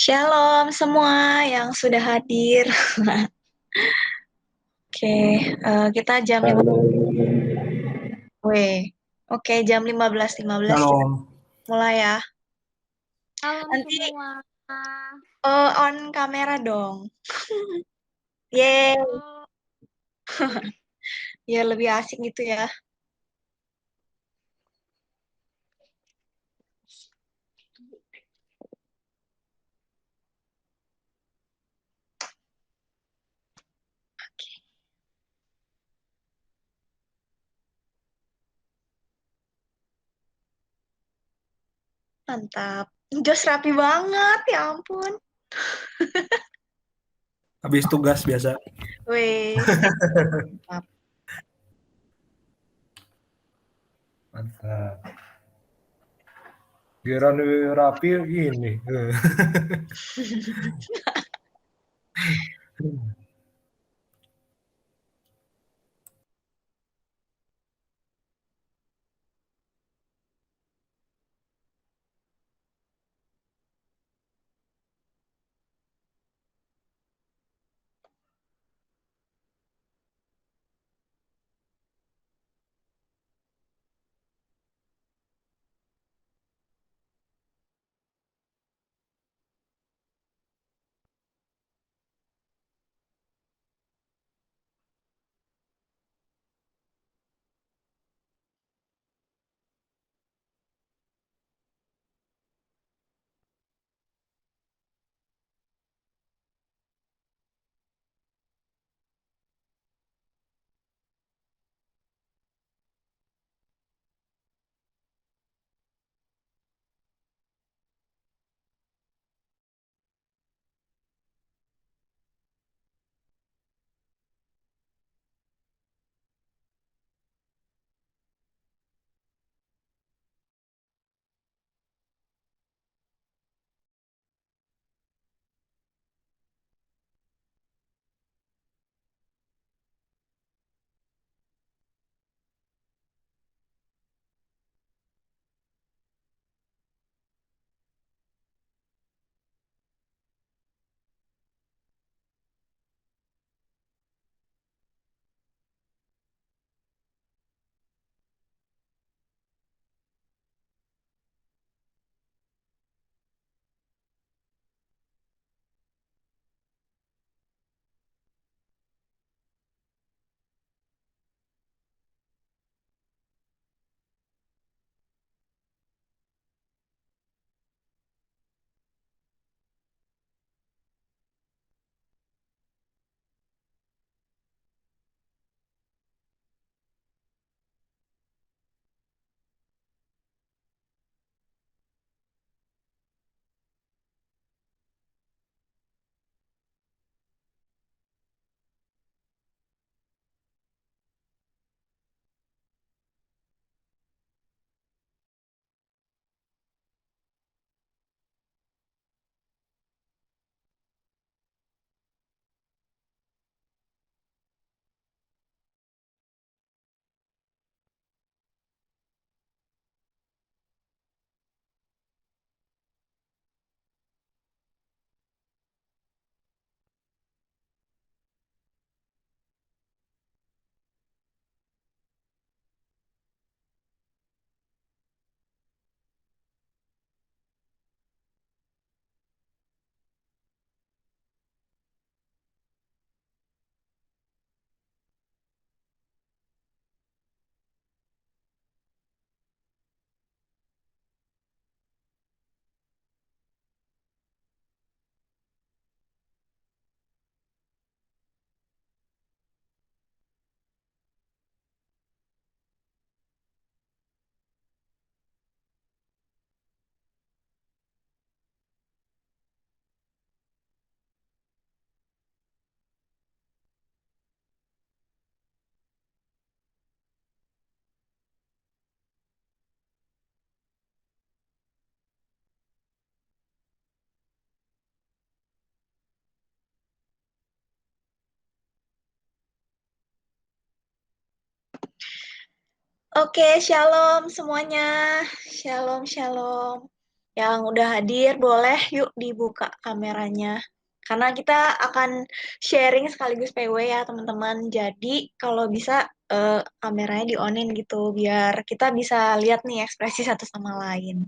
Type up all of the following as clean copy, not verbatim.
Shalom semua yang sudah hadir. Oke, kita jam 5. Halo, Weh. Oke, jam 15.15 kita Shalom. mulai ya. Malam Nanti semua. on kamera dong. Yeay, Oh, biar lebih asik gitu ya. Mantap. Jos rapi banget, ya ampun. Habis tugas biasa. Weh, mantap. Mantap. Giliran rapi gini. Oke, shalom semuanya. Shalom, shalom. Yang udah hadir boleh yuk dibuka kameranya. Karena kita akan sharing sekaligus PW ya teman-teman. Jadi kalau bisa kameranya di-on-in gitu biar kita bisa lihat nih ekspresi satu sama lain.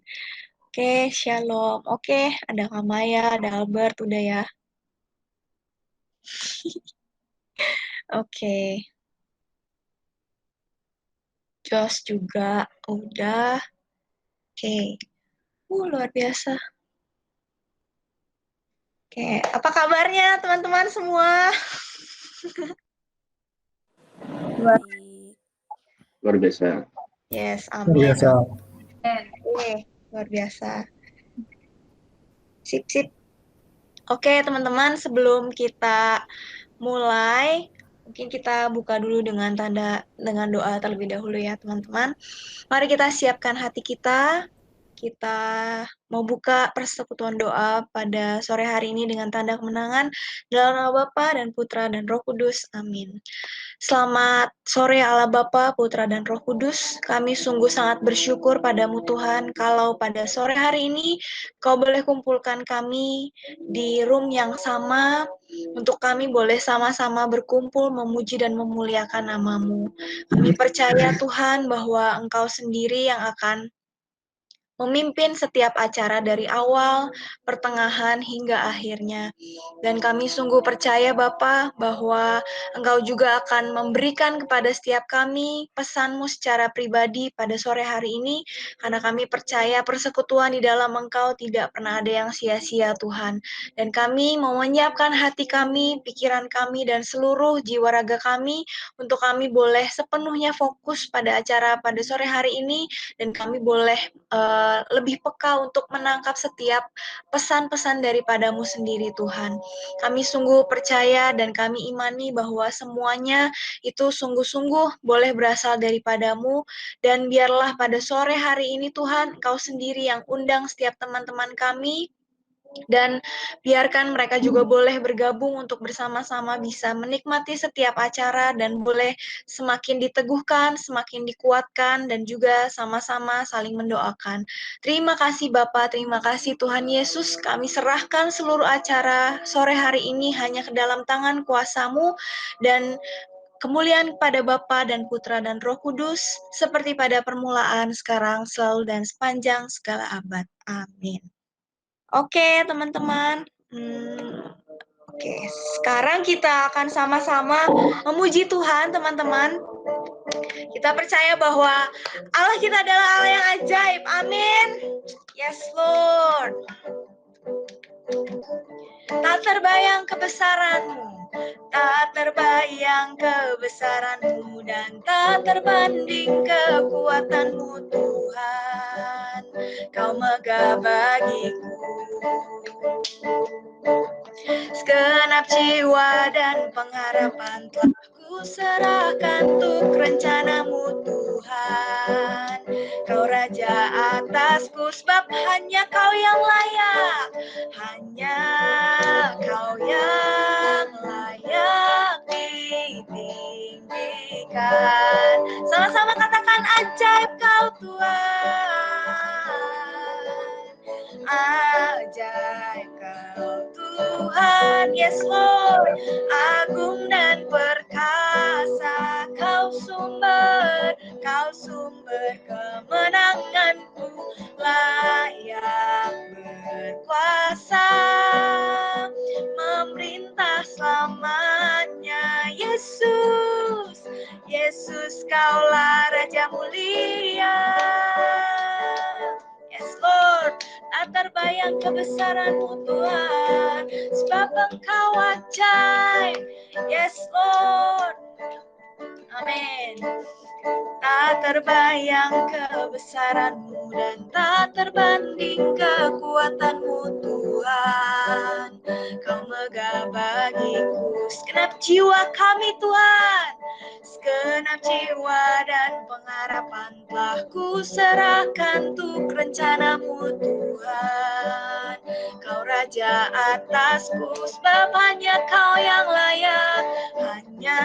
Oke, Shalom. Oke, ada Kamaya, ada Albert, udah ya. Oke, Josh juga udah. Oke, luar biasa. Oke, apa kabarnya teman-teman semua? Luar biasa. Yes, Luar amin. biasa. Oke, luar biasa. Sip, sip. Oke, teman-teman, sebelum kita mulai, mungkin kita buka dulu dengan doa terlebih dahulu ya, teman-teman. Mari kita siapkan hati kita. Kita mau buka persekutuan doa pada sore hari ini dengan tanda kemenangan dalam nama Bapa dan Putra dan Roh Kudus. Amin. Selamat sore Allah Bapa, Putra dan Roh Kudus. Kami sungguh sangat bersyukur padamu Tuhan, kalau pada sore hari ini Kau boleh kumpulkan kami di room yang sama, untuk kami boleh sama-sama berkumpul memuji dan memuliakan namamu. Kami percaya Tuhan bahwa Engkau sendiri yang akan memimpin setiap acara dari awal, pertengahan, hingga akhirnya. Dan kami sungguh percaya Bapa bahwa Engkau juga akan memberikan kepada setiap kami pesan-Mu secara pribadi pada sore hari ini, karena kami percaya persekutuan di dalam Engkau tidak pernah ada yang sia-sia Tuhan. Dan kami mau menyiapkan hati kami, pikiran kami, dan seluruh jiwa raga kami untuk kami boleh sepenuhnya fokus pada acara pada sore hari ini, dan kami boleh lebih peka untuk menangkap setiap pesan-pesan daripadamu sendiri Tuhan. Kami sungguh percaya dan kami imani bahwa semuanya itu sungguh-sungguh boleh berasal daripadamu, dan biarlah pada sore hari ini Tuhan, Engkau sendiri yang undang setiap teman-teman kami, dan biarkan mereka juga boleh bergabung untuk bersama-sama bisa menikmati setiap acara dan boleh semakin diteguhkan, semakin dikuatkan, dan juga sama-sama saling mendoakan. Terima kasih Bapa, terima kasih Tuhan Yesus. Kami serahkan seluruh acara sore hari ini hanya ke dalam tangan kuasa-Mu, dan kemuliaan kepada Bapa dan Putra dan Roh Kudus, seperti pada permulaan, sekarang, selalu, dan sepanjang segala abad. Amin. Oke, teman-teman. Oke, sekarang kita akan sama-sama memuji Tuhan, teman-teman. Kita percaya bahwa Allah kita adalah Allah yang ajaib. Amin. Yes, Lord. Tak terbayang kebesaran-Mu, tak terbayang kebesaran-Mu, dan tak terbanding kekuatan-Mu, Tuhan. Kau megah bagiku. Segenap jiwa dan pengharapan telah ku serahkan untuk rencana-Mu, Tuhan. Kau Raja atasku, sebab hanya Kau yang layak, hanya Kau yang layak ditinggikan. Sama-sama katakan ajaib Kau Tuhan, ajaib Kau Tuhan, yes Lord, agung dan perkasa, Kau sumber kemenanganku, layak berkuasa, memerintah selamanya. Yesus, Yesus Kaulah Raja mulia. Yes Lord, tak terbayang kebesaran-Mu Tuhan, sebab Engkau ajaib. Yes Lord, amin. Tak terbayang kebesaran-Mu dan tak terbanding kekuatan-Mu Tuhan. Kau megah bagiku, segenap jiwa kami Tuhan, segenap jiwa dan pengharapan telah ku serahkan untuk rencana-Mu Tuhan. Kau Raja atasku, sebab hanya Kau yang layak, hanya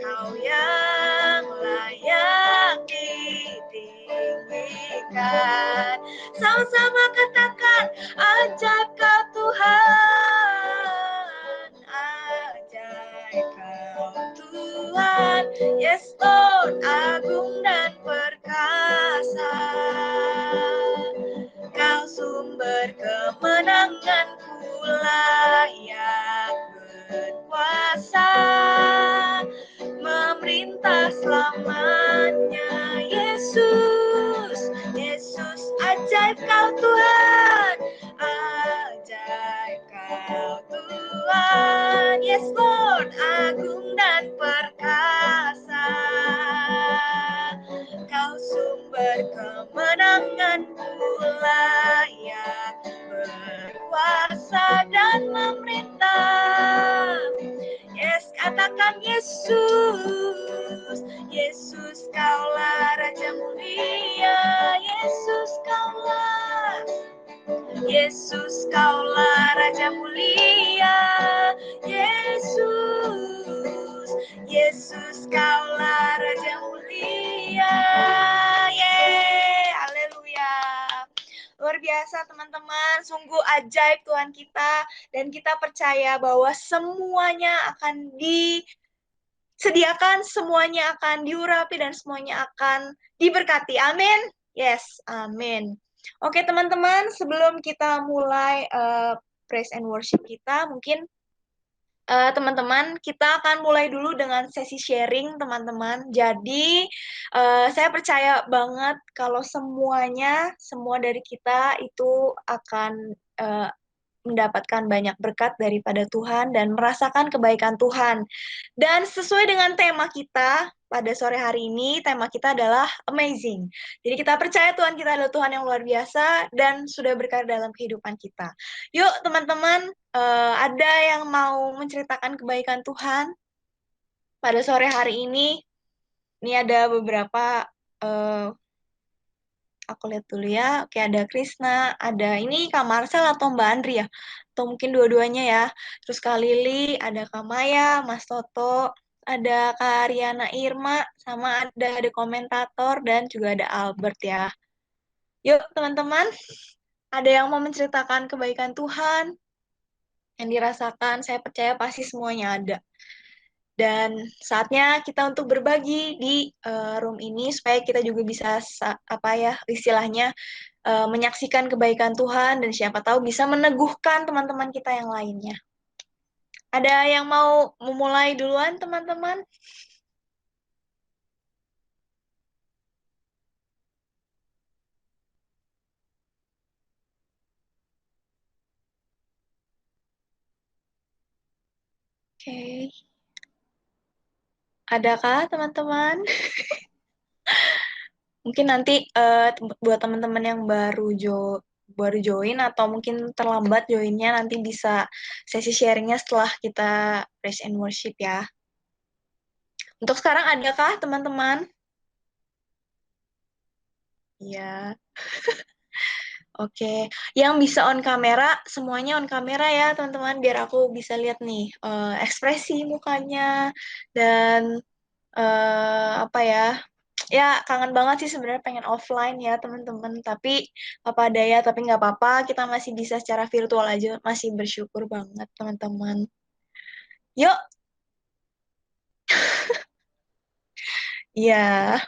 Kau yang layak ditinggikan. Sama-sama katakan, ajaib kau Tuhan, ajaib kau Tuhan, yes Lord, agung dan perkasa. Kau sumber kemenanganku, layak berkuasa, memerintah selamanya. Yesus, Yesus, ajaib kau Tuhan, ajaib kau Tuhan, yes Lord, agung dan perkasa. Kau sumber kemenanganku, layak berkuasa dan memerintah. Yes, katakan Yesus, Yesus kaulah Raja mulia, Yesus kaulah, Yesus kaulah Raja mulia, Yesus, Yesus kaulah Raja mulia. Yeay, haleluya. Luar biasa teman-teman, sungguh ajaib Tuhan kita, dan kita percaya bahwa semuanya akan disediakan, semuanya akan diurapi, dan semuanya akan diberkati. Amin. Yes, amin. Oke teman-teman, sebelum kita mulai praise and worship kita, mungkin teman-teman, kita akan mulai dulu dengan sesi sharing, teman-teman. Jadi, saya percaya banget kalau semua dari kita itu akan mendapatkan banyak berkat daripada Tuhan dan merasakan kebaikan Tuhan. Dan sesuai dengan tema kita pada sore hari ini, tema kita adalah amazing. Jadi kita percaya Tuhan kita adalah Tuhan yang luar biasa dan sudah berkarya dalam kehidupan kita. Yuk teman-teman, ada yang mau menceritakan kebaikan Tuhan pada sore hari ini? Ini ada beberapa, aku lihat dulu ya. Oke, ada Krisna, ada ini Kak Marcel atau Mbak Andri ya? Atau mungkin dua-duanya ya. Terus Kak Lili, ada Kak Maya, Mas Toto, ada Kak Riana Irma, sama ada komentator dan juga ada Albert ya. Yuk teman-teman, ada yang mau menceritakan kebaikan Tuhan yang dirasakan? Saya percaya pasti semuanya ada. Dan saatnya kita untuk berbagi di room ini supaya kita juga bisa istilahnya menyaksikan kebaikan Tuhan dan siapa tahu bisa meneguhkan teman-teman kita yang lainnya. Ada yang mau memulai duluan teman-teman? Oke. Adakah teman-teman? Mungkin nanti buat teman-teman yang baru join atau mungkin terlambat joinnya, nanti bisa sesi sharingnya setelah kita praise and worship ya. Untuk sekarang adakah teman-teman? Ya, oke. Yang bisa on kamera, semuanya on kamera ya teman-teman, biar aku bisa lihat nih ekspresi mukanya dan apa ya. Ya, kangen banget sih sebenarnya pengen offline ya teman-teman, tapi apa daya, tapi nggak apa-apa, kita masih bisa secara virtual aja, masih bersyukur banget teman-teman. Yuk, ya,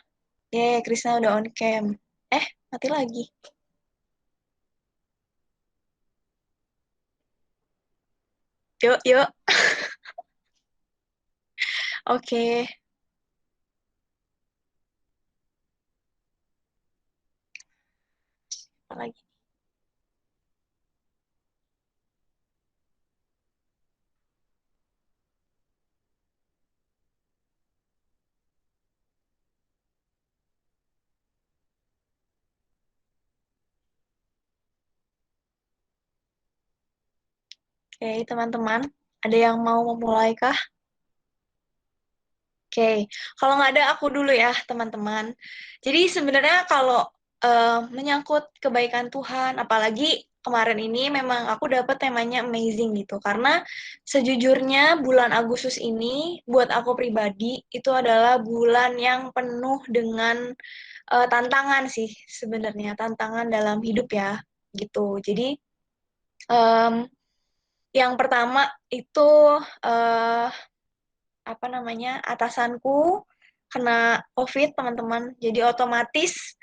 Krisna udah on cam. Mati lagi. Yuk, yuk. Oke, apa lagi? Oke, teman-teman, ada yang mau memulai kah? Oke, kalau nggak ada aku dulu ya teman-teman. Jadi sebenarnya kalau menyangkut kebaikan Tuhan, apalagi kemarin ini memang aku dapat temanya amazing gitu. Karena sejujurnya bulan Agustus ini buat aku pribadi itu adalah bulan yang penuh dengan tantangan sih sebenarnya, tantangan dalam hidup ya gitu. Jadi em, yang pertama itu eh, apa namanya, atasanku kena COVID, teman-teman. Jadi otomatis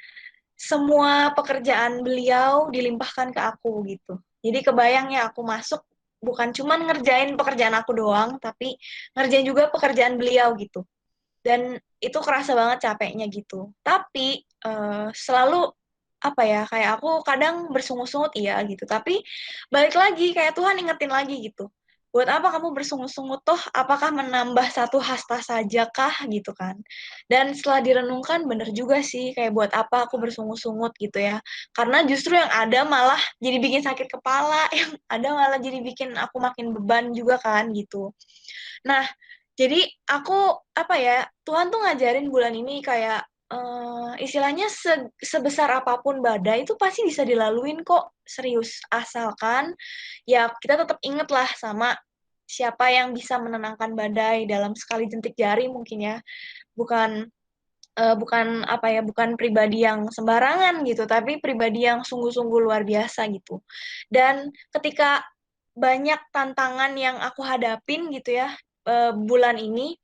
semua pekerjaan beliau dilimpahkan ke aku gitu. Jadi kebayang ya, aku masuk bukan cuman ngerjain pekerjaan aku doang, tapi ngerjain juga pekerjaan beliau gitu. Dan itu kerasa banget capeknya gitu. Tapi selalu apa ya, kayak aku kadang bersungut-sungut iya gitu, tapi balik lagi kayak Tuhan ingetin lagi gitu, buat apa kamu bersungut-sungut, toh apakah menambah satu hasta saja kah gitu kan. Dan setelah direnungkan bener juga sih, kayak buat apa aku bersungut-sungut gitu ya, karena justru yang ada malah jadi bikin sakit kepala yang ada malah jadi bikin aku makin beban juga kan gitu. Nah, jadi aku apa ya, Tuhan tuh ngajarin bulan ini kayak istilahnya sebesar apapun badai itu pasti bisa dilaluin kok, serius. Asalkan ya kita tetap inget lah sama siapa yang bisa menenangkan badai dalam sekali jentik jari mungkin ya. Bukan bukan apa ya, bukan pribadi yang sembarangan gitu, tapi pribadi yang sungguh-sungguh luar biasa gitu. Dan ketika banyak tantangan yang aku hadapin gitu ya bulan ini,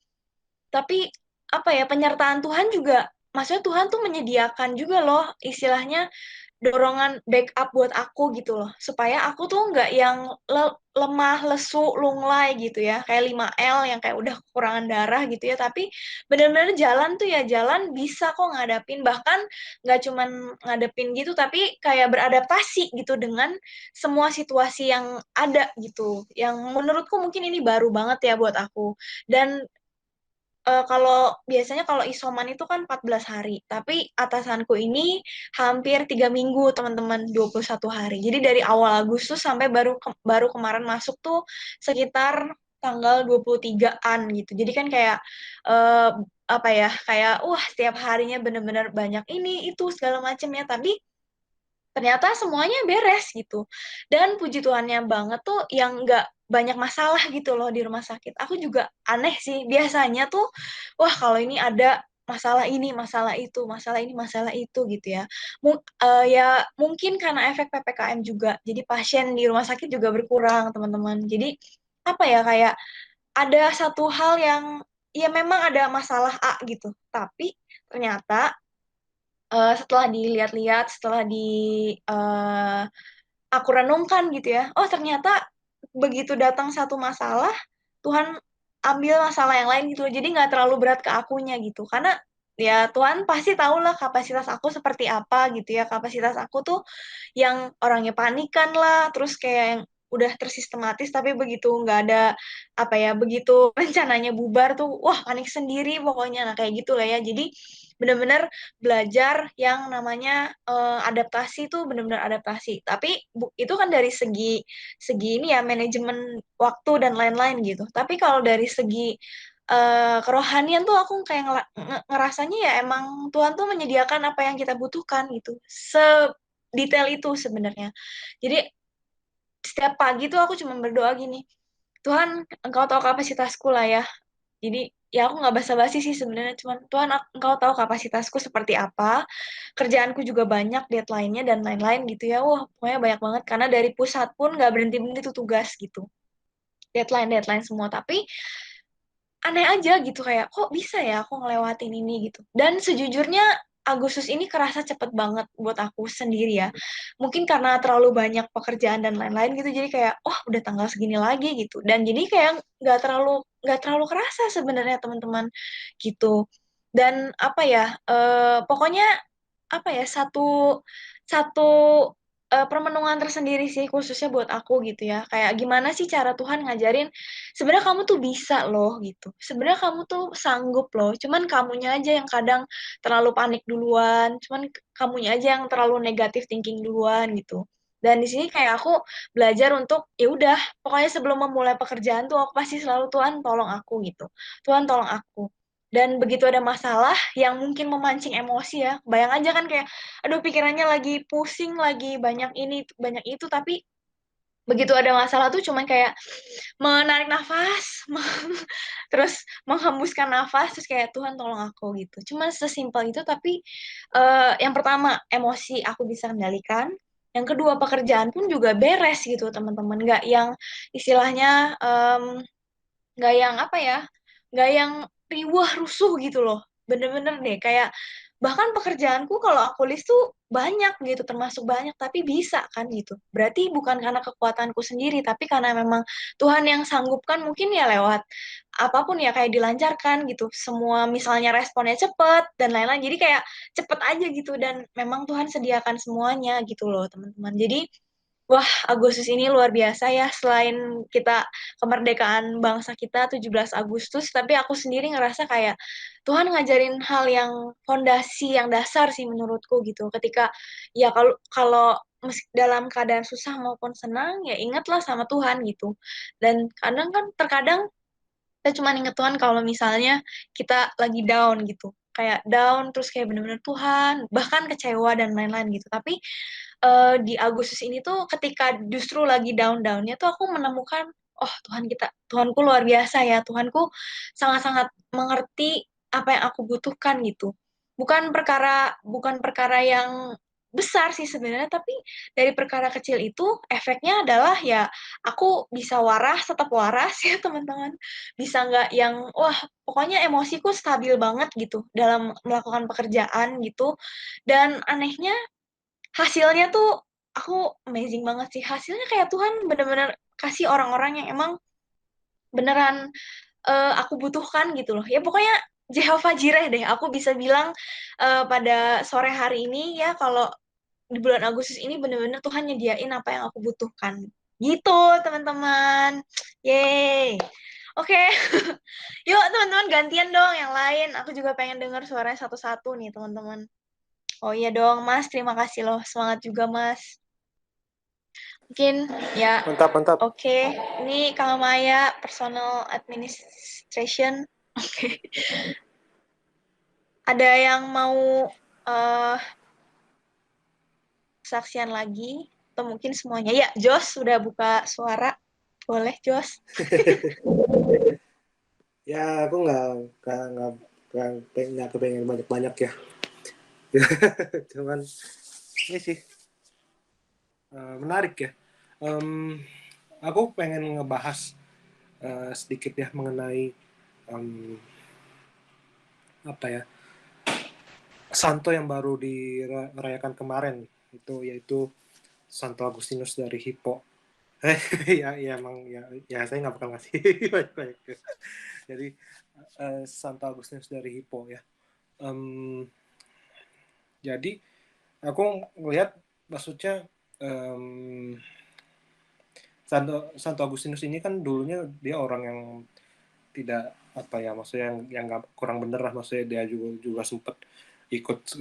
tapi apa ya, penyertaan Tuhan juga, maksudnya Tuhan tuh menyediakan juga loh istilahnya dorongan backup buat aku gitu loh, supaya aku tuh nggak yang lemah, lesu, lunglai gitu ya, kayak 5L yang kayak udah kekurangan darah gitu ya, tapi benar-benar jalan tuh ya, jalan bisa kok ngadapin, bahkan nggak cuman ngadepin gitu, tapi kayak beradaptasi gitu dengan semua situasi yang ada gitu, yang menurutku mungkin ini baru banget ya buat aku. Dan kalau biasanya kalau isoman itu kan 14 hari, tapi atasanku ini hampir 3 minggu, teman-teman, 21 hari. Jadi dari awal Agustus sampai baru kemarin masuk tuh sekitar tanggal 23-an gitu. Jadi kan kayak eh, apa ya, kayak wah setiap harinya bener-bener banyak ini itu segala macam ya, tapi ternyata semuanya beres gitu. Dan puji Tuhannya banget tuh yang nggak banyak masalah gitu loh di rumah sakit. Aku juga aneh sih, biasanya tuh, wah kalau ini ada masalah ini, masalah itu, masalah ini, masalah itu gitu ya. Ya mungkin karena efek PPKM juga, jadi pasien di rumah sakit juga berkurang, teman-teman. Jadi apa ya, kayak ada satu hal yang ya memang ada masalah A gitu, tapi ternyata setelah dilihat-lihat, setelah eh, aku renungkan gitu ya, oh ternyata begitu datang satu masalah, Tuhan ambil masalah yang lain gitu, jadi nggak terlalu berat ke akunya gitu, karena ya Tuhan pasti tahu lah kapasitas aku seperti apa gitu ya, kapasitas aku tuh yang orangnya panikan lah, terus kayak yang udah tersistematis, tapi begitu nggak ada apa ya, begitu rencananya bubar tuh, wah panik sendiri pokoknya, nah kayak gitu lah ya. Jadi benar-benar belajar yang namanya adaptasi tuh, benar-benar adaptasi. Tapi itu kan dari segi segi ini ya, manajemen waktu dan lain-lain gitu. Tapi kalau dari segi kerohanian tuh aku kayak ngerasanya ya emang Tuhan tuh menyediakan apa yang kita butuhkan gitu. Detail itu sebenarnya. Jadi setiap pagi tuh aku cuma berdoa gini, Tuhan, Engkau tahu kapasitasku lah ya. Jadi ya aku nggak basa-basi sih sebenarnya, cuman Tuhan, Engkau tahu kapasitasku seperti apa, kerjaanku juga banyak, deadline-nya dan lain-lain gitu ya. Wah, pokoknya banyak banget karena dari pusat pun nggak berhenti-berhenti tuh tugas gitu. Deadline-deadline semua, tapi aneh aja gitu, kayak kok bisa ya aku ngelewatin ini gitu. Dan sejujurnya Agustus ini kerasa cepet banget buat aku sendiri ya. Mungkin karena terlalu banyak pekerjaan dan lain-lain gitu, jadi kayak oh udah tanggal segini lagi gitu. Dan jadi kayak nggak terlalu kerasa sebenarnya, teman-teman gitu. Dan apa ya, pokoknya apa ya, satu satu permenungan tersendiri sih khususnya buat aku gitu ya. Kayak gimana sih cara Tuhan ngajarin sebenarnya kamu tuh bisa loh gitu. Sebenarnya kamu tuh sanggup loh. Cuman kamunya aja yang kadang terlalu panik duluan. Cuman kamunya aja yang terlalu negatif thinking duluan gitu. Dan di sini kayak aku belajar untuk ya udah, pokoknya sebelum memulai pekerjaan tuh aku pasti selalu Tuhan tolong aku gitu. Tuhan tolong aku. Dan begitu ada masalah yang mungkin memancing emosi ya, bayang aja kan kayak, aduh pikirannya lagi pusing, lagi banyak ini, banyak itu, tapi begitu ada masalah tuh cuman kayak menarik nafas, terus menghembuskan nafas, terus kayak Tuhan tolong aku gitu. Cuma sesimpel itu, tapi yang pertama emosi aku bisa kendalikan, yang kedua pekerjaan pun juga beres gitu teman-teman, nggak yang istilahnya nggak yang apa ya, nggak yang riwah rusuh gitu loh, bener-bener deh kayak bahkan pekerjaanku kalau aku list tuh banyak gitu, termasuk banyak tapi bisa kan gitu, berarti bukan karena kekuatanku sendiri tapi karena memang Tuhan yang sanggupkan, mungkin ya lewat apapun ya kayak dilancarkan gitu semua, misalnya responnya cepet dan lain-lain, jadi kayak cepet aja gitu, dan memang Tuhan sediakan semuanya gitu loh teman-teman. Jadi wah, Agustus ini luar biasa ya. Selain kita kemerdekaan bangsa kita 17 Agustus, tapi aku sendiri ngerasa kayak Tuhan ngajarin hal yang fondasi, yang dasar sih menurutku gitu. Ketika ya kalau kalau dalam keadaan susah maupun senang, ya ingatlah sama Tuhan gitu. Dan kadang kan terkadang kita cuma inget Tuhan kalau misalnya kita lagi down gitu. Kayak down terus kayak bener-bener Tuhan, bahkan kecewa dan lain-lain gitu. Tapi di Agustus ini tuh ketika justru lagi down-downnya tuh aku menemukan, oh Tuhanku luar biasa ya, Tuhanku sangat-sangat mengerti apa yang aku butuhkan gitu. Bukan perkara yang besar sih sebenarnya, tapi dari perkara kecil itu efeknya adalah ya aku bisa waras, tetap waras ya teman-teman. Bisa nggak yang, wah pokoknya emosiku stabil banget gitu dalam melakukan pekerjaan gitu. Dan anehnya hasilnya tuh aku amazing banget sih. Hasilnya kayak Tuhan bener-bener kasih orang-orang yang emang beneran aku butuhkan gitu loh. Ya pokoknya Jehovah Jireh deh. Aku bisa bilang pada sore hari ini ya kalau di bulan Agustus ini bener-bener Tuhan nyediain apa yang aku butuhkan. Gitu teman-teman. Yeay. Oke, yuk teman-teman gantian dong yang lain. Aku juga pengen dengar suaranya satu-satu nih teman-teman. Oh iya dong, Mas. Terima kasih loh. Semangat juga, Mas. Mungkin ya, Mantap, mantap. oke. Ini Kak Maya, Personal Administration. Oke. Ada yang mau eh saksian lagi? Atau mungkin semuanya? Ya, Jos sudah buka suara. Boleh, Jos. Ya, aku nggak kepengen banyak-banyak ya. Cuman ini sih menarik ya. Aku pengen ngebahas sedikit ya mengenai apa ya, Santo yang baru dirayakan kemarin itu, yaitu Santo Agustinus dari Hippo. Ya emang ya saya nggak bakal ngasih banyak-banyak. Jadi Santo Agustinus dari Hippo ya. Jadi aku ngelihat maksudnya Santo Agustinus ini kan dulunya dia orang yang tidak apa ya, maksudnya yang gak, kurang bener lah, maksudnya dia juga sempat ikut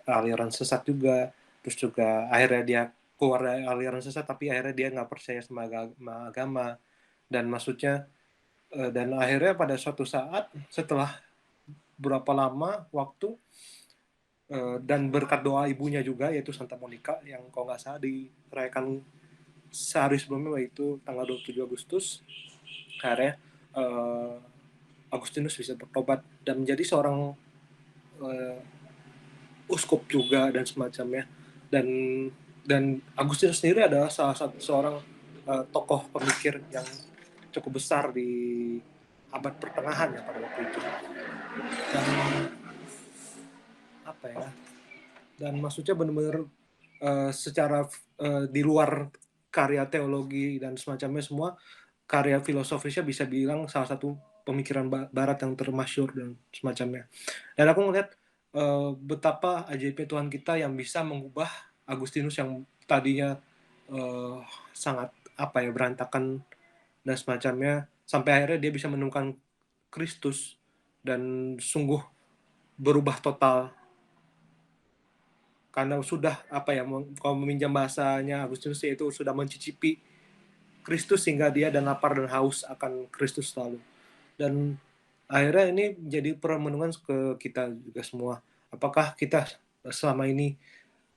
aliran sesat juga, terus juga akhirnya dia keluar dari aliran sesat tapi akhirnya dia nggak percaya sama agama, dan maksudnya dan akhirnya pada suatu saat setelah berapa lama waktu dan berkat doa ibunya juga, yaitu Santa Monica, yang kalau nggak salah dirayakan sehari sebelumnya, yaitu tanggal 27 Agustus, akhirnya Agustinus bisa bertobat dan menjadi seorang uskup juga dan semacamnya. Dan Agustinus sendiri adalah salah satu seorang tokoh pemikir yang cukup besar di abad pertengahan ya pada waktu itu. Dan apa ya? Dan maksudnya benar-benar secara di luar karya teologi dan semacamnya, semua karya filosofisnya bisa bilang salah satu pemikiran barat yang termasyhur dan semacamnya. Dan aku ngelihat betapa ajaibnya Tuhan kita yang bisa mengubah Agustinus yang tadinya sangat apa ya, berantakan dan semacamnya, sampai akhirnya dia bisa menemukan Kristus dan sungguh berubah total, karena sudah apa ya, kalau meminjam bahasanya Agustinus, itu sudah mencicipi Kristus sehingga dia dan lapar dan haus akan Kristus selalu. Dan akhirnya ini jadi perenungan ke kita juga semua. Apakah kita selama ini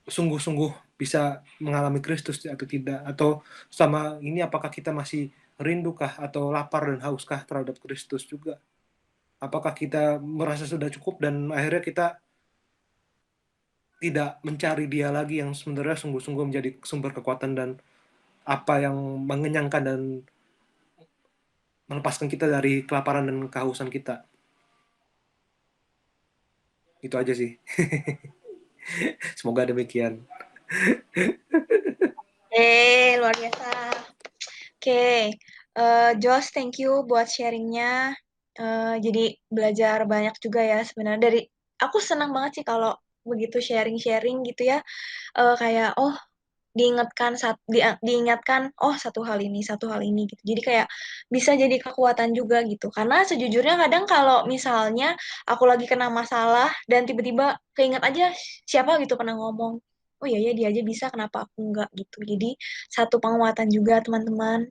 sungguh-sungguh bisa mengalami Kristus atau tidak? Atau sama ini apakah kita masih rindukah atau lapar dan hauskah terhadap Kristus juga? Apakah kita merasa sudah cukup dan akhirnya kita tidak mencari dia lagi yang sebenarnya sungguh-sungguh menjadi sumber kekuatan dan apa yang mengenyangkan dan melepaskan kita dari kelaparan dan kehausan kita. Itu aja sih. Semoga demikian. Luar biasa. Oke, Josh, thank you buat sharingnya. Jadi belajar banyak juga ya sebenarnya dari aku senang banget sih kalau begitu sharing-sharing gitu ya. Kayak diingatkan oh satu hal ini gitu. Jadi kayak bisa jadi kekuatan juga gitu. Karena sejujurnya kadang kalau misalnya aku lagi kena masalah dan tiba-tiba keinget aja siapa gitu pernah ngomong, oh iya ya dia aja bisa, kenapa aku enggak gitu. Jadi satu penguatan juga teman-teman.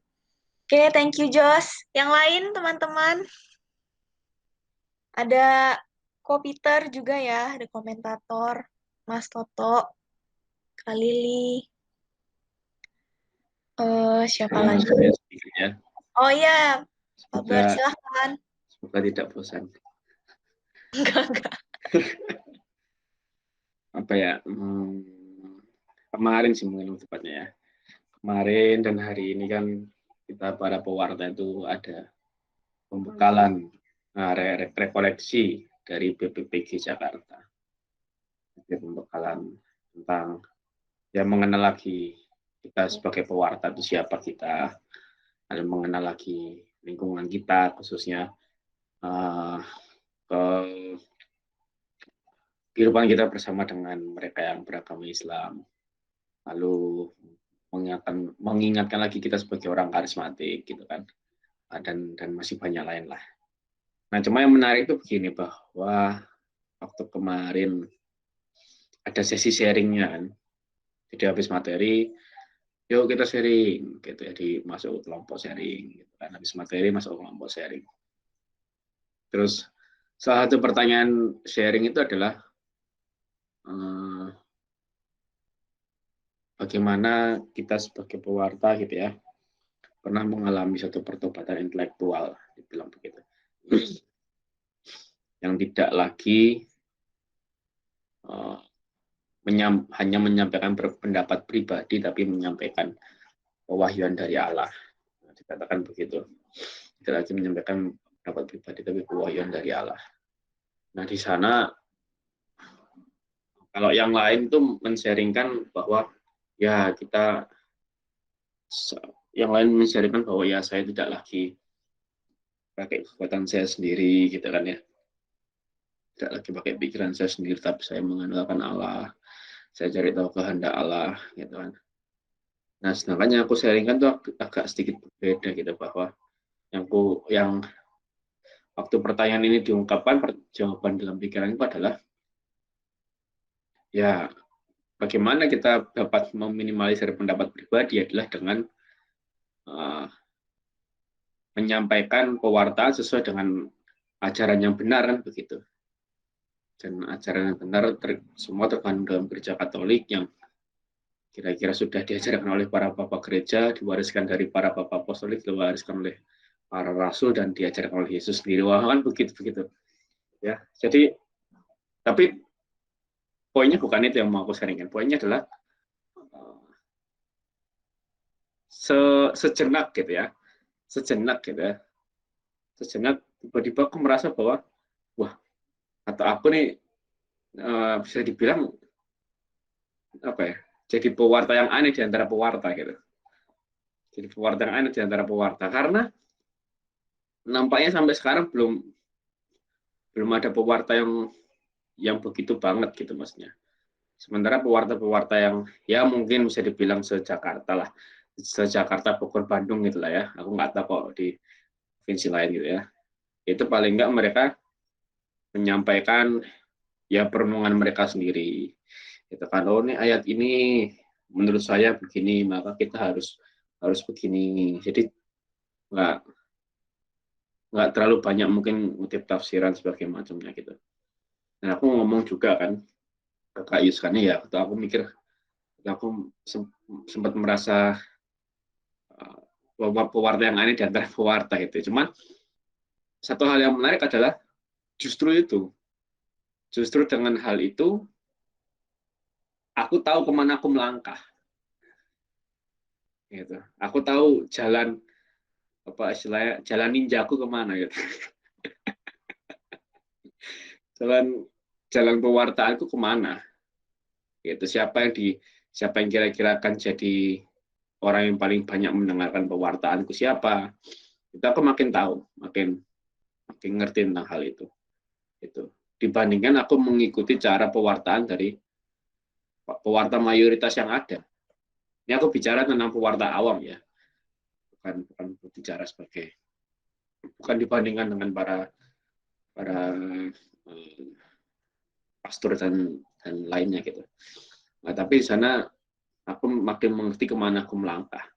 Oke, thank you Josh. Yang lain teman-teman, ada Ko Peter juga ya, ada komentator, Mas Toto, Kak Lili, siapa lagi? Saya speakernya. Oh iya, Albert, Semoga silahkan. tidak bosan. Enggak. Apa ya? Kemarin sih mungkin tepatnya ya. Kemarin dan hari ini kan kita para pewarta itu ada pembekalan rekoleksi dari BPPG Jakarta. Ada pembekalan tentang ya mengenal lagi kita sebagai pewarta itu siapa kita, ada mengenal lagi lingkungan kita khususnya ke kehidupan kita bersama dengan mereka yang beragama Islam, lalu mengingatkan lagi kita sebagai orang karismatik gitu kan, dan masih banyak lain lah. Nah cuma yang menarik itu begini, bahwa waktu kemarin ada sesi sharingnya kan, jadi habis materi yuk kita sharing gitu ya, masuk kelompok sharing gitu kan, habis materi masuk kelompok sharing. Terus salah satu pertanyaan sharing itu adalah bagaimana kita sebagai pewarta gitu ya pernah mengalami satu pertobatan intelektual, dibilang begitu, yang tidak lagi hanya menyampaikan pendapat pribadi, tapi menyampaikan pewahyuan dari Allah. Nah, dikatakan begitu, tidak lagi menyampaikan pendapat pribadi, tapi pewahyuan dari Allah. Nah di sana kalau yang lain tuh men-sharingkan bahwa ya kita, yang lain men-sharingkan bahwa ya saya tidak lagi pakai kekuatan saya sendiri gitu kan ya, tidak lagi pakai pikiran saya sendiri, tapi saya mengandalkan Allah, saya cari tahu kehendak Allah gitu kan. Nah sedangkan yang aku sharingkan tuh agak sedikit berbeda gitu, bahwa yang waktu pertanyaan ini diungkapkan, jawaban dalam pikiran itu adalah ya bagaimana kita dapat meminimalisir pendapat pribadi adalah dengan menyampaikan pewartaan sesuai dengan ajaran yang benar kan begitu. Dan ajaran yang benar semua terkandung dalam gereja Katolik yang kira-kira sudah diajarkan oleh para bapak gereja, diwariskan dari para bapak apostolik, diwariskan oleh para rasul, dan diajarkan oleh Yesus sendiri. Wah kan begitu ya. Jadi tapi poinnya bukan itu yang mau aku sharingkan. Poinnya adalah sejenak gitu ya, sejenak tiba-tiba aku merasa bahwa wah, atau aku nih bisa dibilang apa ya, jadi pewarta yang aneh di antara pewarta gitu. Jadi pewarta yang aneh di antara pewarta, karena nampaknya sampai sekarang belum ada pewarta yang begitu banget gitu maksudnya. Sementara pewarta-pewarta yang ya mungkin bisa dibilang se-Jakarta lah, se-Jakarta, Bogor, Bandung gitu lah ya. Aku nggak tahu kok di provinsi lain gitu ya. Itu paling nggak mereka menyampaikan ya perenungan mereka sendiri. Gitu kan, oh ini ayat ini menurut saya begini, maka kita harus begini. Jadi nggak nggak terlalu banyak mungkin motif tafsiran sebagai macamnya gitu. Dan aku ngomong juga kan ke Kak Yus kan ya, aku mikir, aku sempat merasa pewarta yang aneh di antara pewarta itu. Cuman satu hal yang menarik adalah justru dengan hal itu aku tahu kemana aku melangkah. Gitu. Aku tahu jalan apa istilahnya jalan ninjaku kemana gitu. jalan pewartaanku kemana. Gitu. Siapa yang kira-kira akan jadi orang yang paling banyak mendengarkan pewartaanku siapa. Itu aku makin tahu, makin ngerti tentang hal itu. Itu. Dibandingkan aku mengikuti cara pewartaan dari pewarta mayoritas yang ada. Ini aku bicara tentang pewarta awam ya, bukan bicara bukan dibandingkan dengan para pastor dan lainnya gitu. Nah, tapi di sana aku makin mengerti kemana aku melangkah,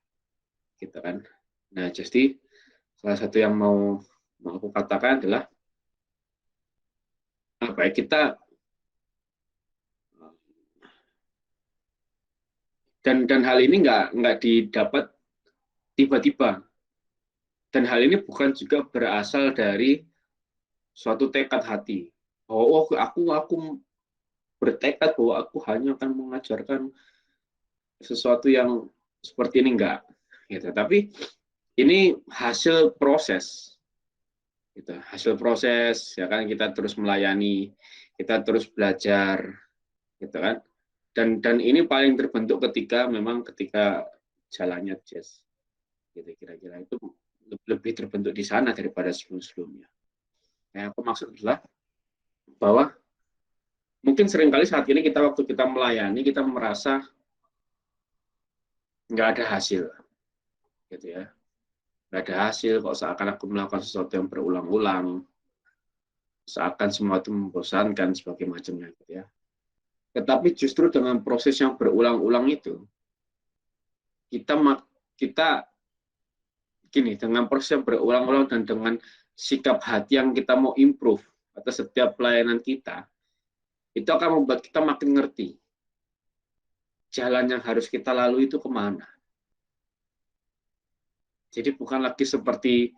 gitu kan. Nah, jadi salah satu yang mau aku katakan adalah apa ya, kita dan hal ini nggak didapat tiba-tiba, dan hal ini bukan juga berasal dari suatu tekad hati. Oh, aku bertekad bahwa aku hanya akan mengajarkan sesuatu yang seperti ini, enggak gitu. Tapi ini hasil proses gitu. Hasil proses ya kan, kita terus melayani, kita terus belajar gitu kan. Dan ini paling terbentuk ketika jalannya jazz gitu, kira-kira itu lebih terbentuk di sana daripada sebelum-sebelumnya. Yang aku maksud adalah bahwa mungkin seringkali saat ini waktu kita melayani, kita merasa nggak ada hasil, gitu ya. Nggak ada hasil, kok seakan aku melakukan sesuatu yang berulang-ulang, seakan semua itu membosankan, sebagai macamnya, gitu ya. Tetapi justru dengan proses yang berulang-ulang itu, kita gini, dengan proses yang berulang-ulang dan dengan sikap hati yang kita mau improve atas setiap pelayanan kita, itu akan membuat kita makin ngerti jalan yang harus kita lalui itu kemana. Jadi bukan lagi seperti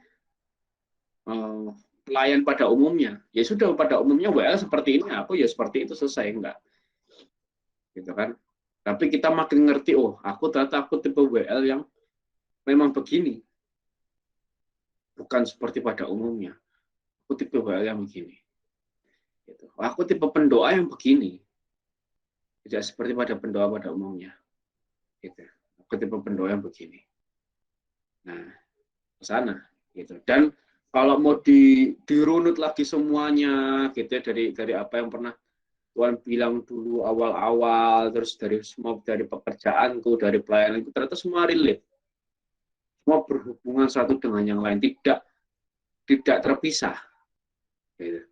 pelayan pada umumnya. Ya sudah, pada umumnya WL seperti ini, aku ya seperti itu, selesai, enggak. Gitu kan. Tapi kita makin ngerti, oh, aku tipe WL yang memang begini. Bukan seperti pada umumnya. Aku tipe WL yang begini. Gitu. Aku tipe pendoa yang begini. Tidak seperti pada pendoa pada umumnya. Gitu. Aku tipe pendoa yang begini. Nah, ke sana gitu. Dan kalau mau dirunut lagi semuanya gitu ya, dari apa yang pernah Tuhan bilang dulu awal-awal, terus dari pekerjaanku, dari pelayananku, ternyata semua relate. Semua berhubungan satu dengan yang lain, tidak terpisah. Gitu.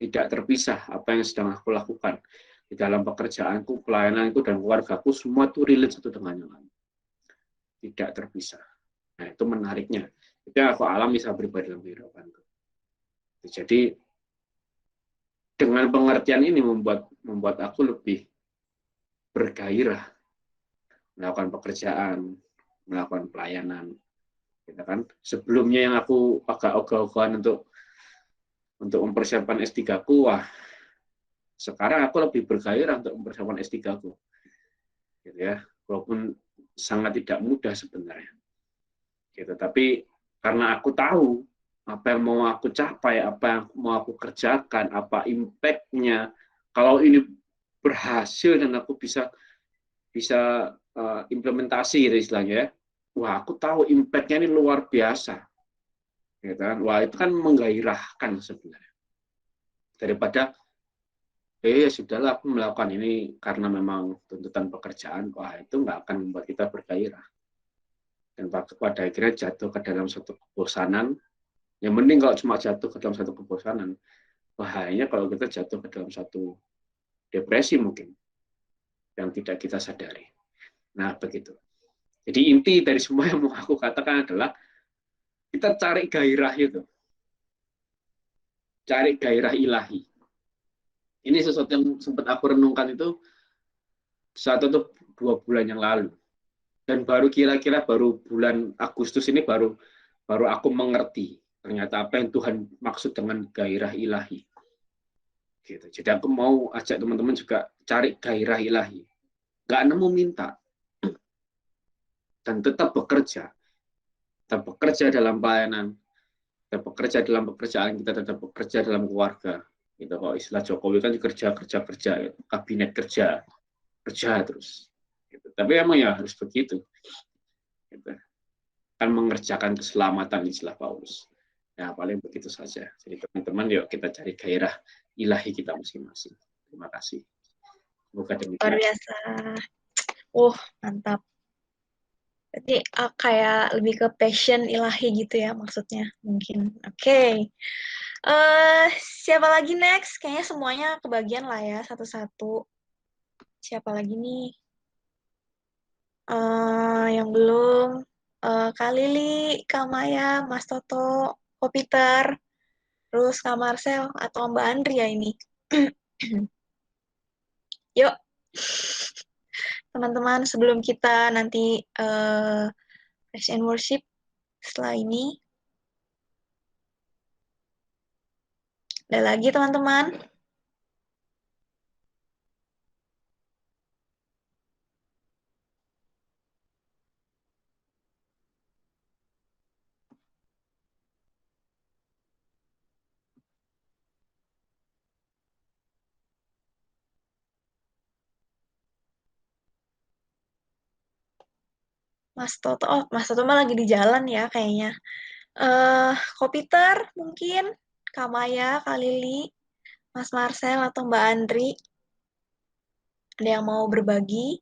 Tidak terpisah apa yang sedang aku lakukan di dalam pekerjaanku, pelayananku, dan keluargaku, semua itu relate satu dengan yang lain. Tidak terpisah. Nah, itu menariknya. Itu yang aku alami secara pribadi dalam kehidupanku. Jadi dengan pengertian ini membuat aku lebih bergairah melakukan pekerjaan, melakukan pelayanan, gitu kan. Sebelumnya yang aku agak ogah-ogahan untuk mempersiapkan S3-ku, wah, sekarang aku lebih bergairah untuk mempersiapkan S3-ku, gitu ya. Walaupun sangat tidak mudah sebenarnya, gitu. Tapi karena aku tahu apa yang mau aku capai, apa yang mau aku kerjakan, apa impact-nya. Kalau ini berhasil dan aku bisa implementasi gitu istilahnya ya. Wah, aku tahu impact-nya ini luar biasa. Gitu kan? Wah, itu kan menggairahkan sebenarnya. Daripada ya sudahlah, aku melakukan ini karena memang tuntutan pekerjaan, wah itu nggak akan membuat kita bergairah. Dan pada akhirnya jatuh ke dalam satu kebosanan. Yang mending kalau cuma jatuh ke dalam satu kebosanan, bahayanya kalau kita jatuh ke dalam satu depresi mungkin, yang tidak kita sadari. Nah, begitu. Jadi inti dari semua yang mau aku katakan adalah kita cari gairah itu. cari gairah ilahi. Ini sesuatu yang sempat aku renungkan itu 1 atau 2 bulan yang lalu. Dan baru kira-kira baru bulan Agustus ini baru aku mengerti ternyata apa yang Tuhan maksud dengan gairah ilahi. Gitu. Jadi aku mau ajak teman-teman juga cari gairah ilahi. Gak nemu minta. Dan tetap bekerja. Tetap bekerja dalam pelayanan. Tetap bekerja dalam pekerjaan kita, tetap bekerja dalam keluarga. Gitu. Kalau istilah Jokowi kan kerja, kabinet kerja terus. Gitu. Tapi emang ya harus begitu. Gitu. Kan mengerjakan keselamatan istilah Paulus. Ya paling begitu saja. Jadi teman-teman yuk kita cari gairah ilahi kita masing-masing. Terima kasih. Semoga Luar demikian. biasa. Mantap. Berarti kayak lebih ke passion ilahi gitu ya maksudnya mungkin. Oke. Siapa lagi next? Kayaknya semuanya kebagian lah ya satu-satu. Siapa lagi nih? Yang belum. Kak Lili, Kak Maya, Mas Toto, Ko Peter, terus Kak Marcel atau Mbak Andri ya ini. Yuk, teman-teman, sebelum kita nanti praise and worship setelah ini. Ada lagi teman-teman? Mas Toto, Mas Toto mah lagi di jalan ya kayaknya. Ko Peter mungkin, Kak Maya, Kak Lili, Mas Marcel atau Mbak Andri. Ada yang mau berbagi?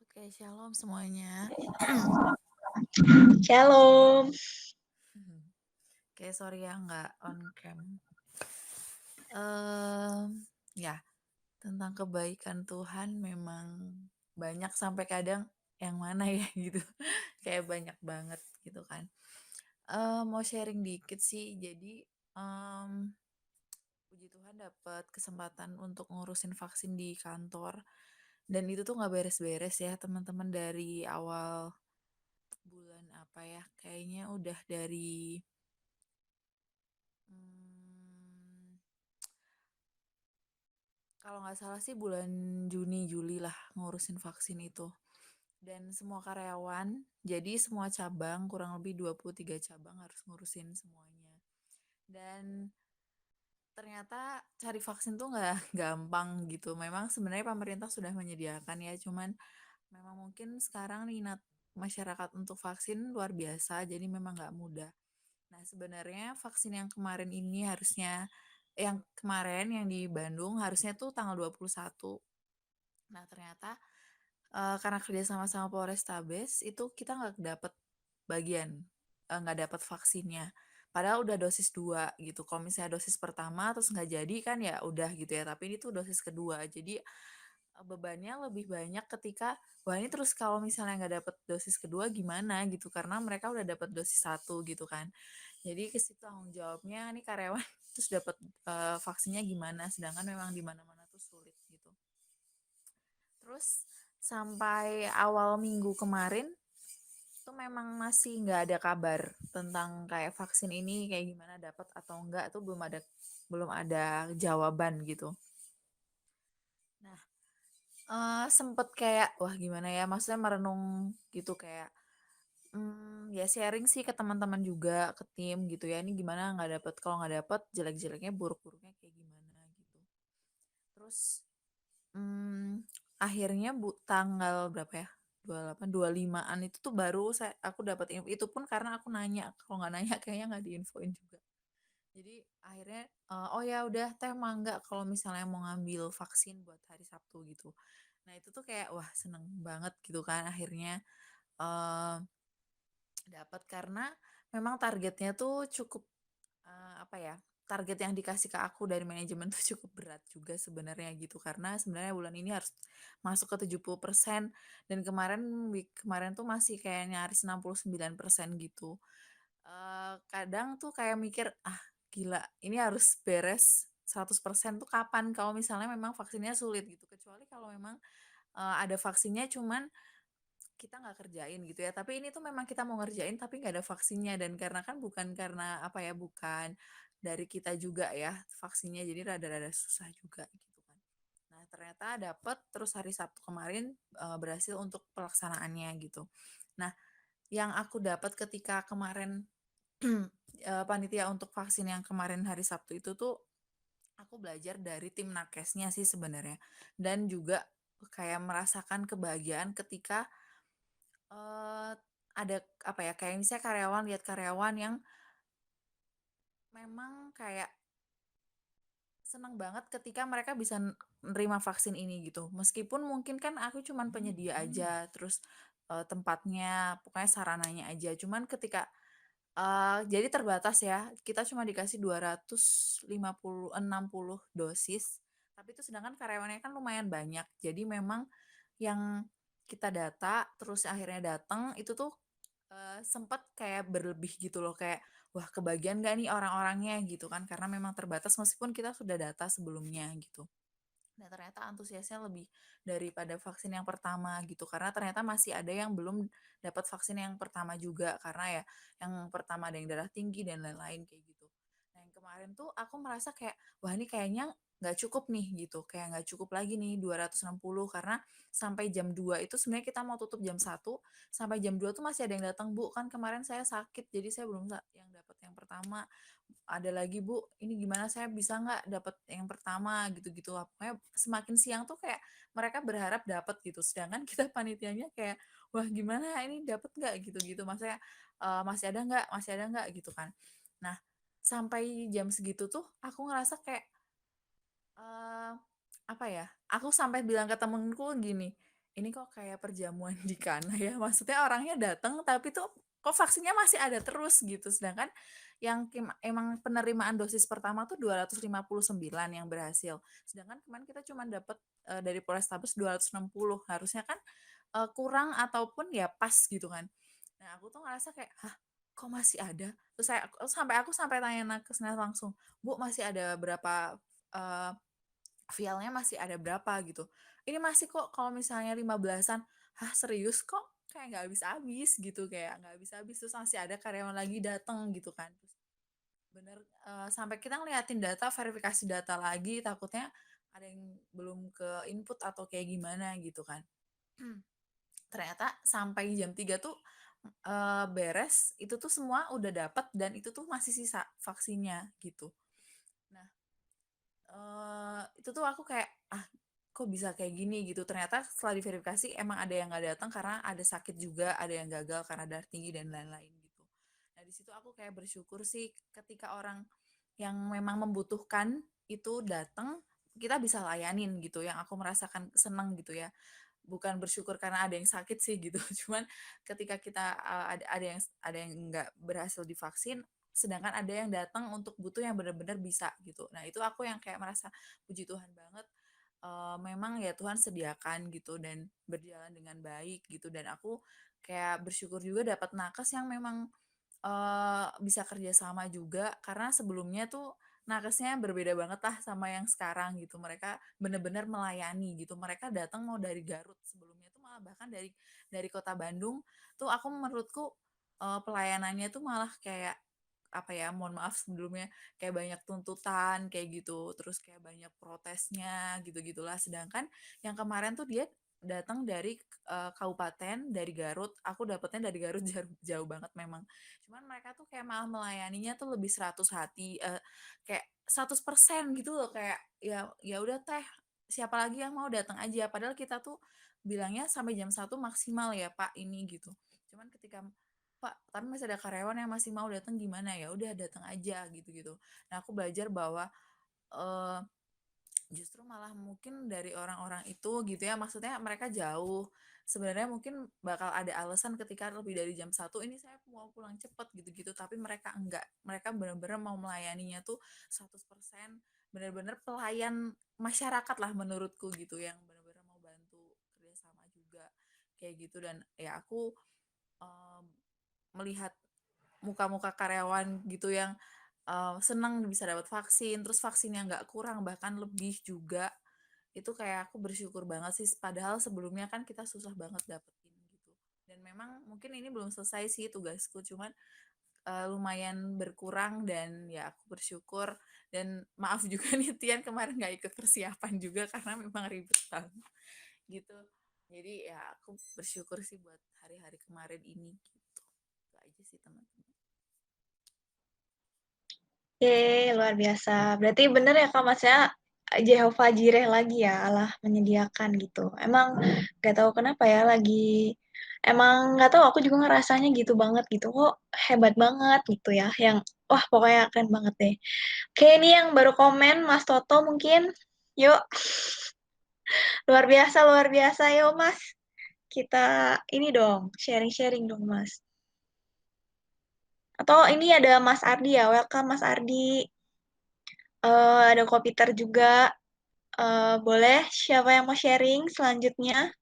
Oke, shalom semuanya. Shalom. Oke, sorry ya nggak on cam. Ya, tentang kebaikan Tuhan memang banyak sampai kadang yang mana ya gitu. Kayak banyak banget gitu kan. Mau sharing dikit sih. Jadi puji Tuhan dapat kesempatan untuk ngurusin vaksin di kantor. Dan itu tuh nggak beres-beres ya teman-teman dari awal bulan apa ya. Kayaknya udah dari kalau nggak salah sih bulan Juni Juli lah ngurusin vaksin itu. Dan semua karyawan, jadi semua cabang kurang lebih 23 cabang harus ngurusin semuanya. Dan ternyata cari vaksin tuh nggak gampang gitu. Memang sebenarnya pemerintah sudah menyediakan ya, cuman memang mungkin sekarang minat masyarakat untuk vaksin luar biasa, jadi memang nggak mudah. Nah sebenarnya vaksin yang kemarin ini harusnya, yang kemarin yang di Bandung harusnya tuh tanggal 21. Nah ternyata karena kerja sama Polrestabes itu kita nggak dapet bagian, nggak dapet vaksinnya. Padahal udah dosis 2 gitu. Kalau misalnya dosis pertama terus nggak jadi kan ya udah gitu ya. Tapi ini tuh dosis kedua. Jadi bebannya lebih banyak ketika wah ini terus kalau misalnya nggak dapet dosis kedua gimana gitu. Karena mereka udah dapet dosis 1 gitu kan. Jadi ke situ tanggung jawabnya nih karyawan terus dapet vaksinnya gimana. Sedangkan memang di mana-mana tuh sulit gitu. Terus sampai awal minggu kemarin tuh memang masih nggak ada kabar tentang kayak vaksin ini kayak gimana dapat atau enggak tuh belum ada jawaban gitu. Nah, sempet kayak wah gimana ya maksudnya merenung gitu kayak ya sharing sih ke teman-teman juga ke tim gitu ya ini gimana nggak dapet kalau nggak dapet jelek-jeleknya buruk-buruknya kayak gimana gitu. Terus akhirnya tanggal berapa ya? 28, 25-an itu tuh baru aku dapat info. Itu pun karena aku nanya. Kalau nggak nanya kayaknya nggak diinfoin juga. Jadi akhirnya oh ya udah teh mangga kalau misalnya mau ngambil vaksin buat hari Sabtu gitu. Nah itu tuh kayak wah seneng banget gitu kan akhirnya dapat karena memang targetnya tuh cukup apa ya target yang dikasih ke aku dari manajemen tuh cukup berat juga sebenarnya gitu. Karena sebenarnya bulan ini harus masuk ke 70% dan week kemarin tuh masih kayak nyaris 69% gitu. Kadang tuh kayak mikir, gila ini harus beres 100% tuh kapan kalau misalnya memang vaksinnya sulit gitu. Kecuali kalau memang ada vaksinnya cuman kita nggak kerjain gitu ya. Tapi ini tuh memang kita mau ngerjain tapi nggak ada vaksinnya dan karena kan bukan karena apa ya, bukan dari kita juga ya vaksinnya jadi rada-rada susah juga gitu kan. Nah, ternyata dapet terus hari Sabtu kemarin berhasil untuk pelaksanaannya gitu. Nah, yang aku dapat ketika kemarin panitia untuk vaksin yang kemarin hari Sabtu itu tuh aku belajar dari tim nakesnya sih sebenarnya dan juga kayak merasakan kebahagiaan ketika ada apa ya, kayak misalnya lihat karyawan yang memang kayak senang banget ketika mereka bisa nerima vaksin ini gitu. Meskipun mungkin kan aku cuman penyedia aja, terus tempatnya, pokoknya sarananya aja. Cuman ketika jadi terbatas ya, kita cuma dikasih 260 dosis, tapi itu sedangkan karyawannya kan lumayan banyak. Jadi memang yang kita data, terus akhirnya datang, itu tuh sempat kayak berlebih gitu loh, kayak wah kebagian gak nih orang-orangnya gitu kan, karena memang terbatas meskipun kita sudah data sebelumnya gitu. Dan ternyata antusiasnya lebih daripada vaksin yang pertama gitu, karena ternyata masih ada yang belum dapat vaksin yang pertama juga, karena ya yang pertama ada yang darah tinggi dan lain-lain kayak gitu. Nah yang kemarin tuh aku merasa kayak, wah ini kayaknya nggak cukup nih gitu, kayak nggak cukup lagi nih 260 karena sampai jam 2 itu sebenarnya kita mau tutup jam 1, sampai jam 2 tuh masih ada yang datang, Bu, kan kemarin saya sakit jadi saya belum yang dapat yang pertama, ada lagi, Bu, ini gimana saya bisa nggak dapat yang pertama gitu-gitu. Pokoknya semakin siang tuh kayak mereka berharap dapat gitu, sedangkan kita panitianya kayak wah gimana ini dapat nggak gitu-gitu, maksudnya masih ada nggak gitu kan. Nah sampai jam segitu tuh aku ngerasa kayak eh apa ya, aku sampai bilang ke temenku gini, ini kok kayak perjamuan di kana ya, maksudnya orangnya datang tapi tuh kok vaksinnya masih ada terus gitu, sedangkan yang emang penerimaan dosis pertama tuh 259 yang berhasil, sedangkan kemarin kita cuma dapat dari Polrestabes 260, harusnya kan kurang ataupun ya pas gitu kan. Nah aku tuh ngerasa kayak, hah kok masih ada, terus aku sampai tanya nakesnya langsung, Bu masih ada berapa vialnya masih ada berapa gitu. Ini masih kok kalau misalnya 15-an, hah serius kok kayak nggak habis-habis gitu, kayak nggak habis-habis, terus masih ada karyawan lagi datang gitu kan. Terus bener sampai kita ngeliatin data, verifikasi data lagi, takutnya ada yang belum ke input atau kayak gimana gitu kan. Ternyata sampai jam 3 tuh beres, itu tuh semua udah dapat dan itu tuh masih sisa vaksinnya gitu. Nah, itu tuh aku kayak, kok bisa kayak gini gitu. Ternyata setelah diverifikasi emang ada yang nggak datang karena ada sakit juga, ada yang gagal karena darah tinggi dan lain-lain gitu. Nah, di situ aku kayak bersyukur sih ketika orang yang memang membutuhkan itu datang, kita bisa layanin gitu. Yang aku merasakan seneng gitu ya. Bukan bersyukur karena ada yang sakit sih gitu. Cuman ketika kita ada yang nggak berhasil divaksin, sedangkan ada yang datang untuk butuh yang benar-benar bisa gitu. Nah itu aku yang kayak merasa puji Tuhan banget, memang ya Tuhan sediakan gitu dan berjalan dengan baik gitu, dan aku kayak bersyukur juga dapat nakes yang memang bisa kerja sama juga, karena sebelumnya tuh nakesnya berbeda banget lah sama yang sekarang gitu. Mereka benar-benar melayani gitu. Mereka datang mau dari Garut, sebelumnya tuh malah bahkan dari kota Bandung tuh, aku menurutku pelayanannya tuh malah kayak apa ya, mohon maaf sebelumnya, kayak banyak tuntutan kayak gitu, terus kayak banyak protesnya gitu-gitulah. Sedangkan yang kemarin tuh dia datang dari kabupaten, dari Garut, aku dapetnya dari Garut, jauh banget memang. Cuman mereka tuh kayak malah melayaninya tuh lebih 100 hati, kayak 100% gitu loh, kayak ya ya udah teh, siapa lagi yang mau datang aja. Padahal kita tuh bilangnya sampai jam 1 maksimal ya Pak ini gitu. Cuman ketika Pak, tapi masih ada karyawan yang masih mau datang gimana, ya udah datang aja gitu-gitu. Nah, aku belajar bahwa justru malah mungkin dari orang-orang itu gitu ya, maksudnya mereka jauh. Sebenarnya mungkin bakal ada alasan ketika lebih dari jam 1 ini saya mau pulang cepet gitu-gitu, tapi mereka enggak. Mereka benar-benar mau melayaninya tuh 100%, benar-benar pelayan masyarakat lah menurutku gitu, yang benar-benar mau bantu kerjasama juga kayak gitu. Dan ya aku em, melihat muka-muka karyawan gitu yang senang bisa dapat vaksin, terus vaksinnya nggak kurang bahkan lebih juga, itu kayak aku bersyukur banget sih. Padahal sebelumnya kan kita susah banget dapetin gitu. Dan memang mungkin ini belum selesai sih tugasku, cuman lumayan berkurang dan ya aku bersyukur. Dan maaf juga nih Tian kemarin nggak ikut persiapan juga karena memang ribet banget gitu. Jadi ya aku bersyukur sih buat hari-hari kemarin ini gitu. Itu aja sih teman-teman. Luar biasa. Berarti bener ya Kak, maksudnya Jehovah Jireh lagi ya, Allah menyediakan gitu. Emang gak tahu kenapa ya, emang gak tahu, aku juga ngerasanya gitu banget gitu. Kok hebat banget gitu ya, yang wah pokoknya keren banget deh. Oke, ini yang baru komen Mas Toto mungkin. Yuk, luar biasa. Yuk Mas, kita ini dong, sharing-sharing dong Mas. Atau ini ada Mas Ardi ya, welcome Mas Ardi. Ada Kopiter juga. Boleh, siapa yang mau sharing selanjutnya?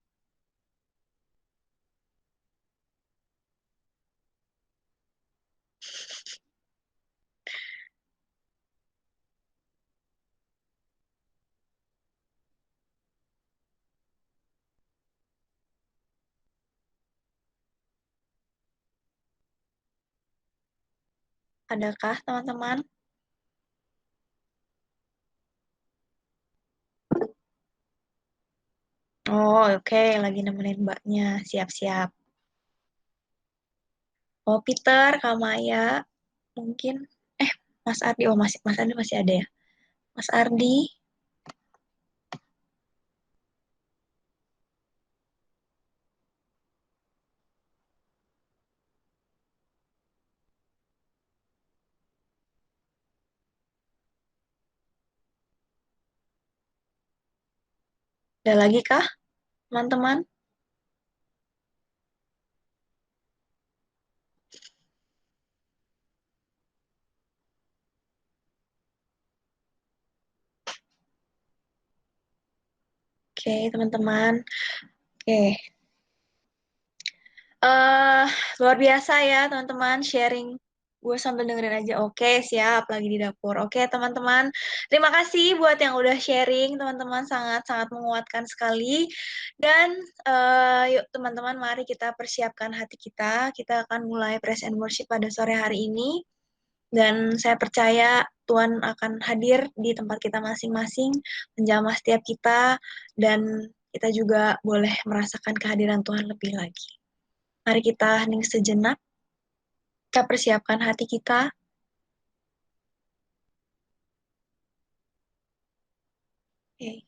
Adakah teman-teman? Oh, oke, lagi nemenin mbaknya. Siap-siap. Oh, Peter, Kak Maya, mungkin. Mas Ardi. Oh, Mas Ardi masih ada ya? Mas Ardi, ada lagi kah, teman-teman? Oke, teman-teman. Oke. eh Luar biasa ya, teman-teman. Sharing. Gue sambil dengerin aja. Oke, siap. Lagi di dapur. Oke, teman-teman. Terima kasih buat yang udah sharing. Teman-teman sangat-sangat menguatkan sekali. Dan yuk, teman-teman, mari kita persiapkan hati kita. Kita akan mulai praise and worship pada sore hari ini. Dan saya percaya Tuhan akan hadir di tempat kita masing-masing, menjamah setiap kita, dan kita juga boleh merasakan kehadiran Tuhan lebih lagi. Mari kita hening sejenak, kita persiapkan hati kita. Oke.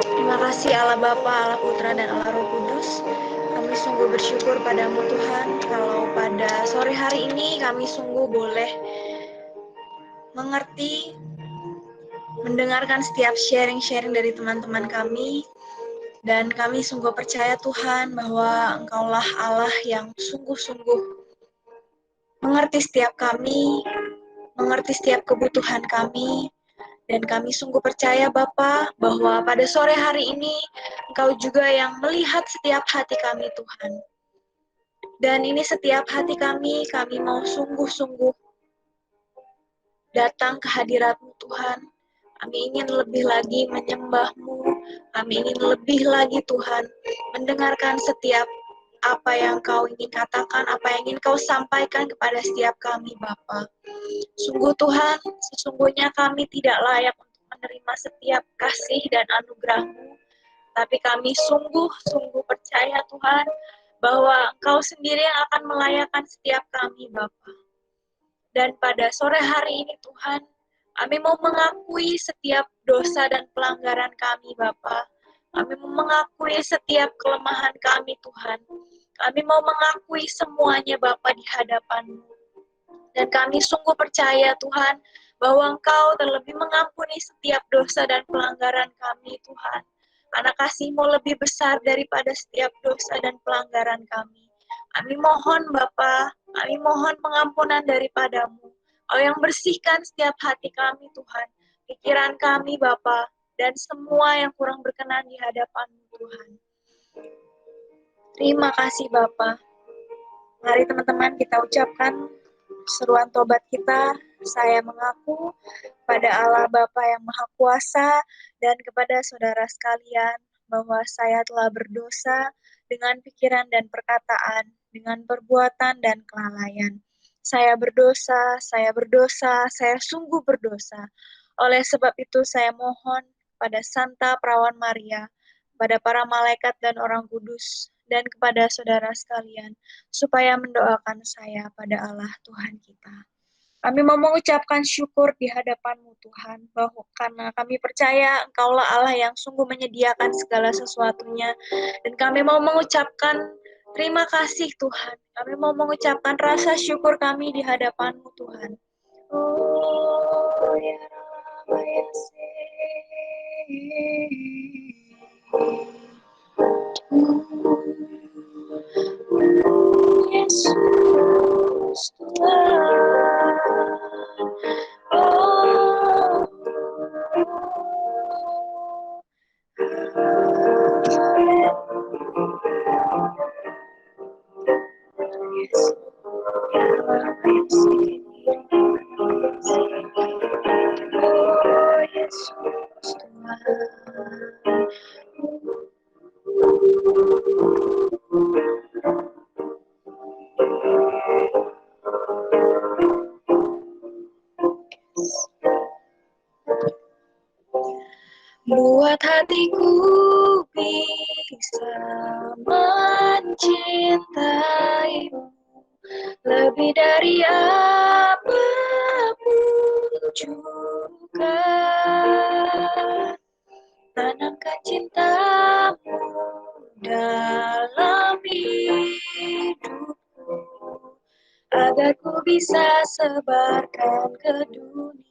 Terima kasih Allah Bapa, Allah Putra, dan Allah Roh Kudus. Kami sungguh bersyukur padamu Tuhan, kalau pada sore hari ini kami sungguh boleh mengerti, mendengarkan setiap sharing-sharing dari teman-teman kami. Dan kami sungguh percaya Tuhan bahwa Engkaulah Allah yang sungguh-sungguh mengerti setiap kami, mengerti setiap kebutuhan kami. Dan kami sungguh percaya Bapa bahwa pada sore hari ini Engkau juga yang melihat setiap hati kami Tuhan. Dan ini setiap hati kami mau sungguh-sungguh datang ke hadirat-Mu Tuhan. Kami ingin lebih lagi menyembah-Mu. Kami ingin lebih lagi Tuhan mendengarkan setiap apa yang Kau ingin katakan, apa yang ingin Kau sampaikan kepada setiap kami Bapa. Sungguh Tuhan, sesungguhnya kami tidak layak untuk menerima setiap kasih dan anugerah-Mu, tapi kami sungguh-sungguh percaya Tuhan, bahwa Engkau sendiri yang akan melayakan setiap kami, Bapa. Dan pada sore hari ini Tuhan, kami mau mengakui setiap dosa dan pelanggaran kami, Bapa. Kami mau mengakui setiap kelemahan kami, Tuhan. Kami mau mengakui semuanya, Bapa, di hadapan-Mu. Dan kami sungguh percaya, Tuhan, bahwa Engkau terlebih mengampuni setiap dosa dan pelanggaran kami, Tuhan. Karena kasih-Mu lebih besar daripada setiap dosa dan pelanggaran kami. Kami mohon, Bapa, kami mohon pengampunan daripada-Mu. Kau yang bersihkan setiap hati kami, Tuhan. Pikiran kami, Bapa, dan semua yang kurang berkenan di hadapan-Mu, Tuhan. Terima kasih, Bapa. Mari teman-teman kita ucapkan seruan tobat kita. Saya mengaku pada Allah Bapa yang Maha Kuasa dan kepada saudara sekalian bahwa saya telah berdosa dengan pikiran dan perkataan, dengan perbuatan dan kelalaian. Saya berdosa, saya sungguh berdosa. Oleh sebab itu saya mohon pada Santa Perawan Maria, pada para malaikat dan orang kudus, dan kepada saudara sekalian, supaya mendoakan saya pada Allah Tuhan kita. Kami mau mengucapkan syukur di hadapan-Mu Tuhan, bahwa karena kami percaya Engkaulah Allah yang sungguh menyediakan segala sesuatunya, dan kami mau mengucapkan terima kasih Tuhan. Kami mau mengucapkan rasa syukur kami di hadapan-Mu Tuhan. Oh, ya Rama, ya Yesus Tuhan. Oh, Yesus buat hatiku bisa mencintaimu lebih dari apapun juga. Tanamkan cintamu dalam hidupku, agar ku bisa sebarkan ke dunia.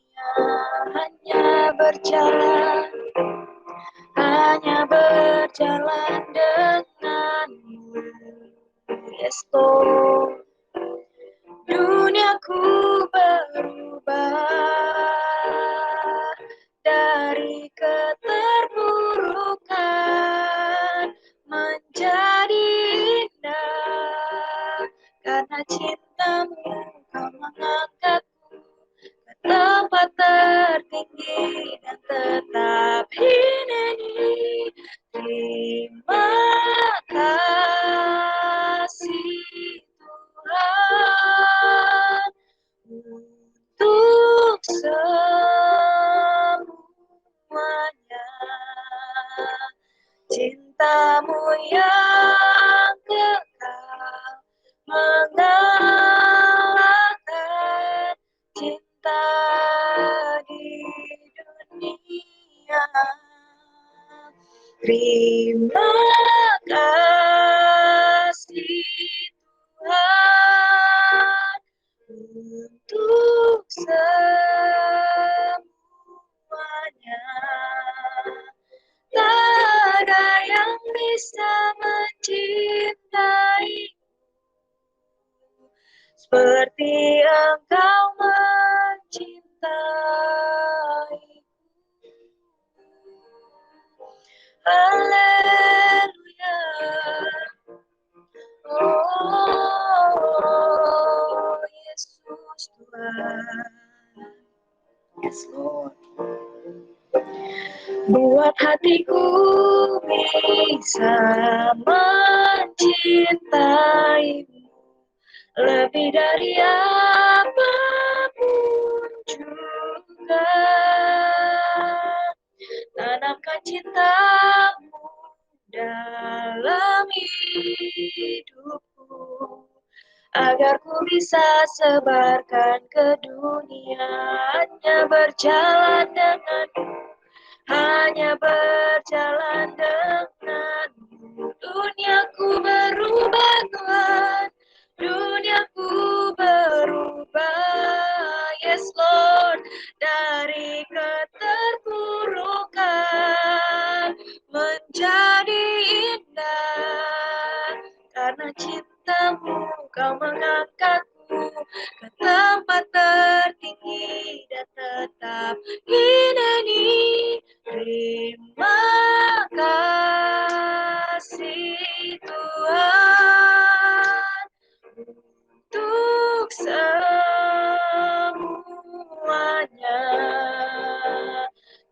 Hanya berjalan denganmu, yes Lord. Duniaku berubah dari keterpurukan menjadi indah, karena cintamu kau mengangkatku ke tempat tertinggi dan tetap hineni. Terima kasih Tuhan untuk semuanya, cintamu yang kekal mengalahkan cinta di dunia. Terima kasih Tuhan untuk semuanya. Tak ada yang bisa mencintai seperti Engkau mencintai. Haleluya. Oh, Yesus Tuhan. Yes, Lord. Buat hatiku bisa mencintaimu lebih dari apapun juga. cinta-Mu dalam hidupku, agar ku bisa sebarkan ke dunia, hanya berjalan denganmu, hanya berjalan denganmu. Duniaku berubah Tuhan, duniaku berubah, yes Lord, dari keterpurukan menjadi indah, karena cinta-Mu Kau mengangkatku ke tempat tertinggi dan tetap hineni. Terima kasih Tuhan untuk semuanya,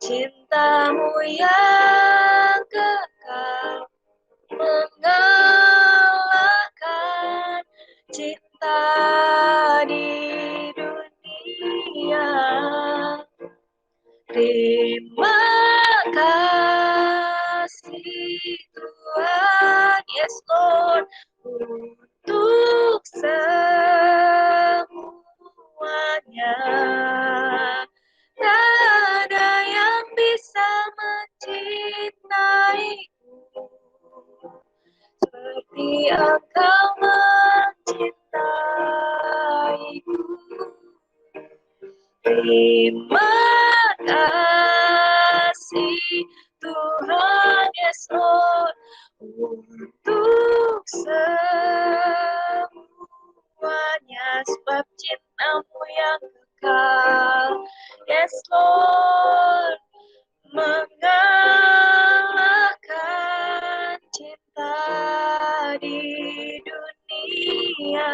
cinta-Mu yang kekal mengalahkan cinta di dunia. Terima kasih Tuhan, yes Lord, untuk semuanya. Tak ada yang bisa mencintaiku seperti Engkau mencintaiku. Terima kasih Tuhan, yes Lord, untuk semuanya, sebab cinta-Mu yang kekal, yes Lord, mengalahkan cinta di dunia.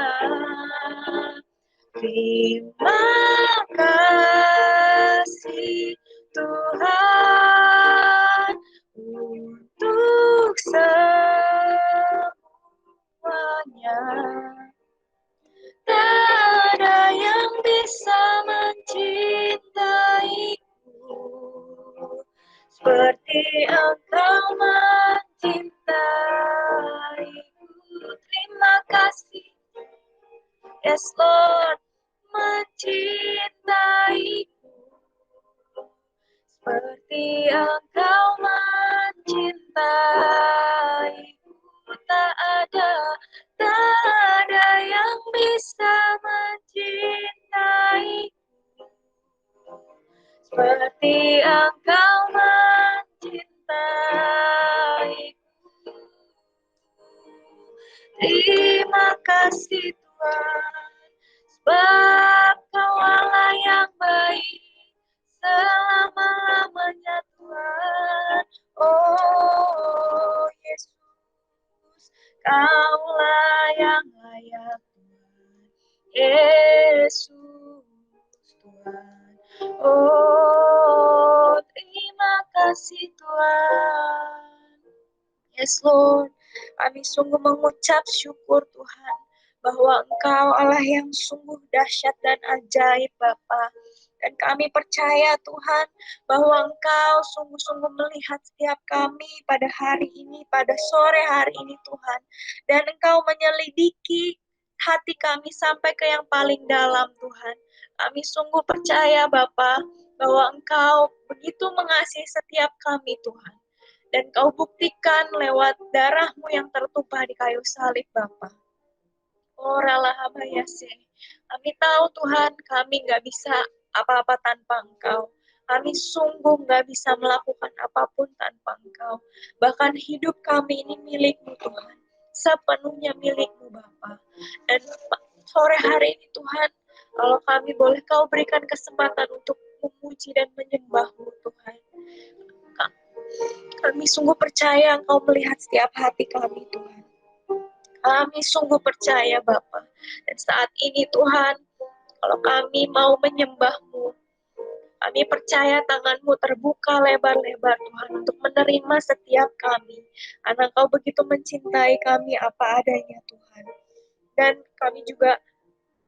Terima kasih Tuhan untuk semuanya. Tak ada yang bisa mencintaiku seperti Engkau mencintaiku. Terima kasih, yes Lord, mencintaiku seperti Engkau mencintaiku. Tak ada yang bisa mencintaiku seperti Engkau mencintaiku. Terima kasih Tuhan, sebab Kau Allah yang baik selama-lamanya Tuhan. Oh Yesus, Kaulah yang layak Tuhan. Yesus Tuhan. Oh, terima kasih Tuhan. Yes Lord, kami sungguh mengucap syukur Tuhan bahwa Engkau Allah yang sungguh dahsyat dan ajaib Bapa. Dan kami percaya Tuhan bahwa Engkau sungguh-sungguh melihat setiap kami pada hari ini, pada sore hari ini Tuhan. Dan Engkau menyelidiki hati kami sampai ke yang paling dalam Tuhan. Kami sungguh percaya Bapa bahwa Engkau begitu mengasihi setiap kami Tuhan. Dan Kau buktikan lewat darah-Mu yang tertumpah di kayu salib Bapa. Oh Ralahabayase, kami tahu Tuhan kami nggak bisa apa-apa tanpa Engkau. Kami sungguh nggak bisa melakukan apapun tanpa Engkau. Bahkan hidup kami ini milik-Mu Tuhan. Sepenuhnya milik-Mu Bapa. Dan sore hari ini Tuhan, kalau kami boleh Kau berikan kesempatan untuk memuji dan menyembah-Mu Tuhan. Kami sungguh percaya Engkau melihat setiap hati kami Tuhan. Kami sungguh percaya Bapa. Dan saat ini Tuhan, kalau kami mau menyembah-Mu, kami percaya tangan-Mu terbuka lebar-lebar Tuhan untuk menerima setiap kami. Karena Engkau begitu mencintai kami apa adanya Tuhan. Dan kami juga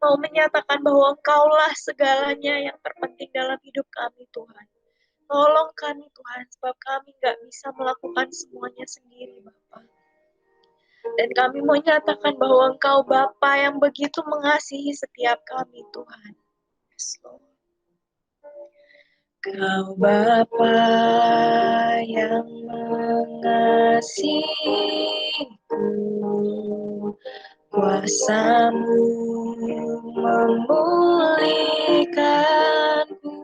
mau menyatakan bahwa Engkaulah segalanya yang terpenting dalam hidup kami Tuhan. Tolong kami Tuhan, sebab kami nggak bisa melakukan semuanya sendiri Bapa. Dan kami mau nyatakan bahwa Engkau Bapa yang begitu mengasihi setiap kami Tuhan. Yes, Lord. Kau Bapa yang mengasihiku, kuasa-Mu memulihkanku,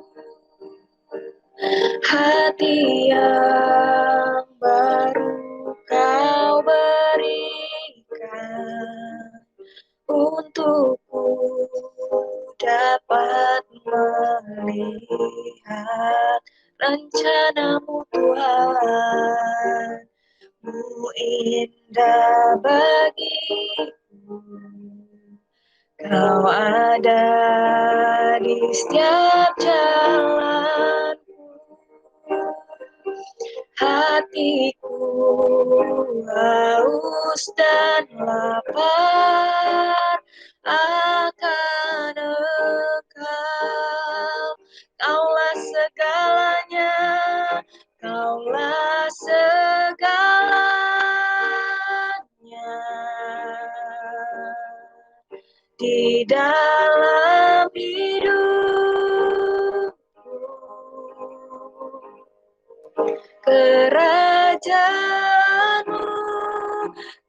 hati yang baru Kau berikan, untukku dapat melihat rencana-Mu Tuhan, Mu indah bagiku. Kau ada di setiap jalanku, hatiku haus dan lapar akan Engkau. Kaulah segalanya, Kaulah segalanya di dalam hidupku. Kerajaan-Mu,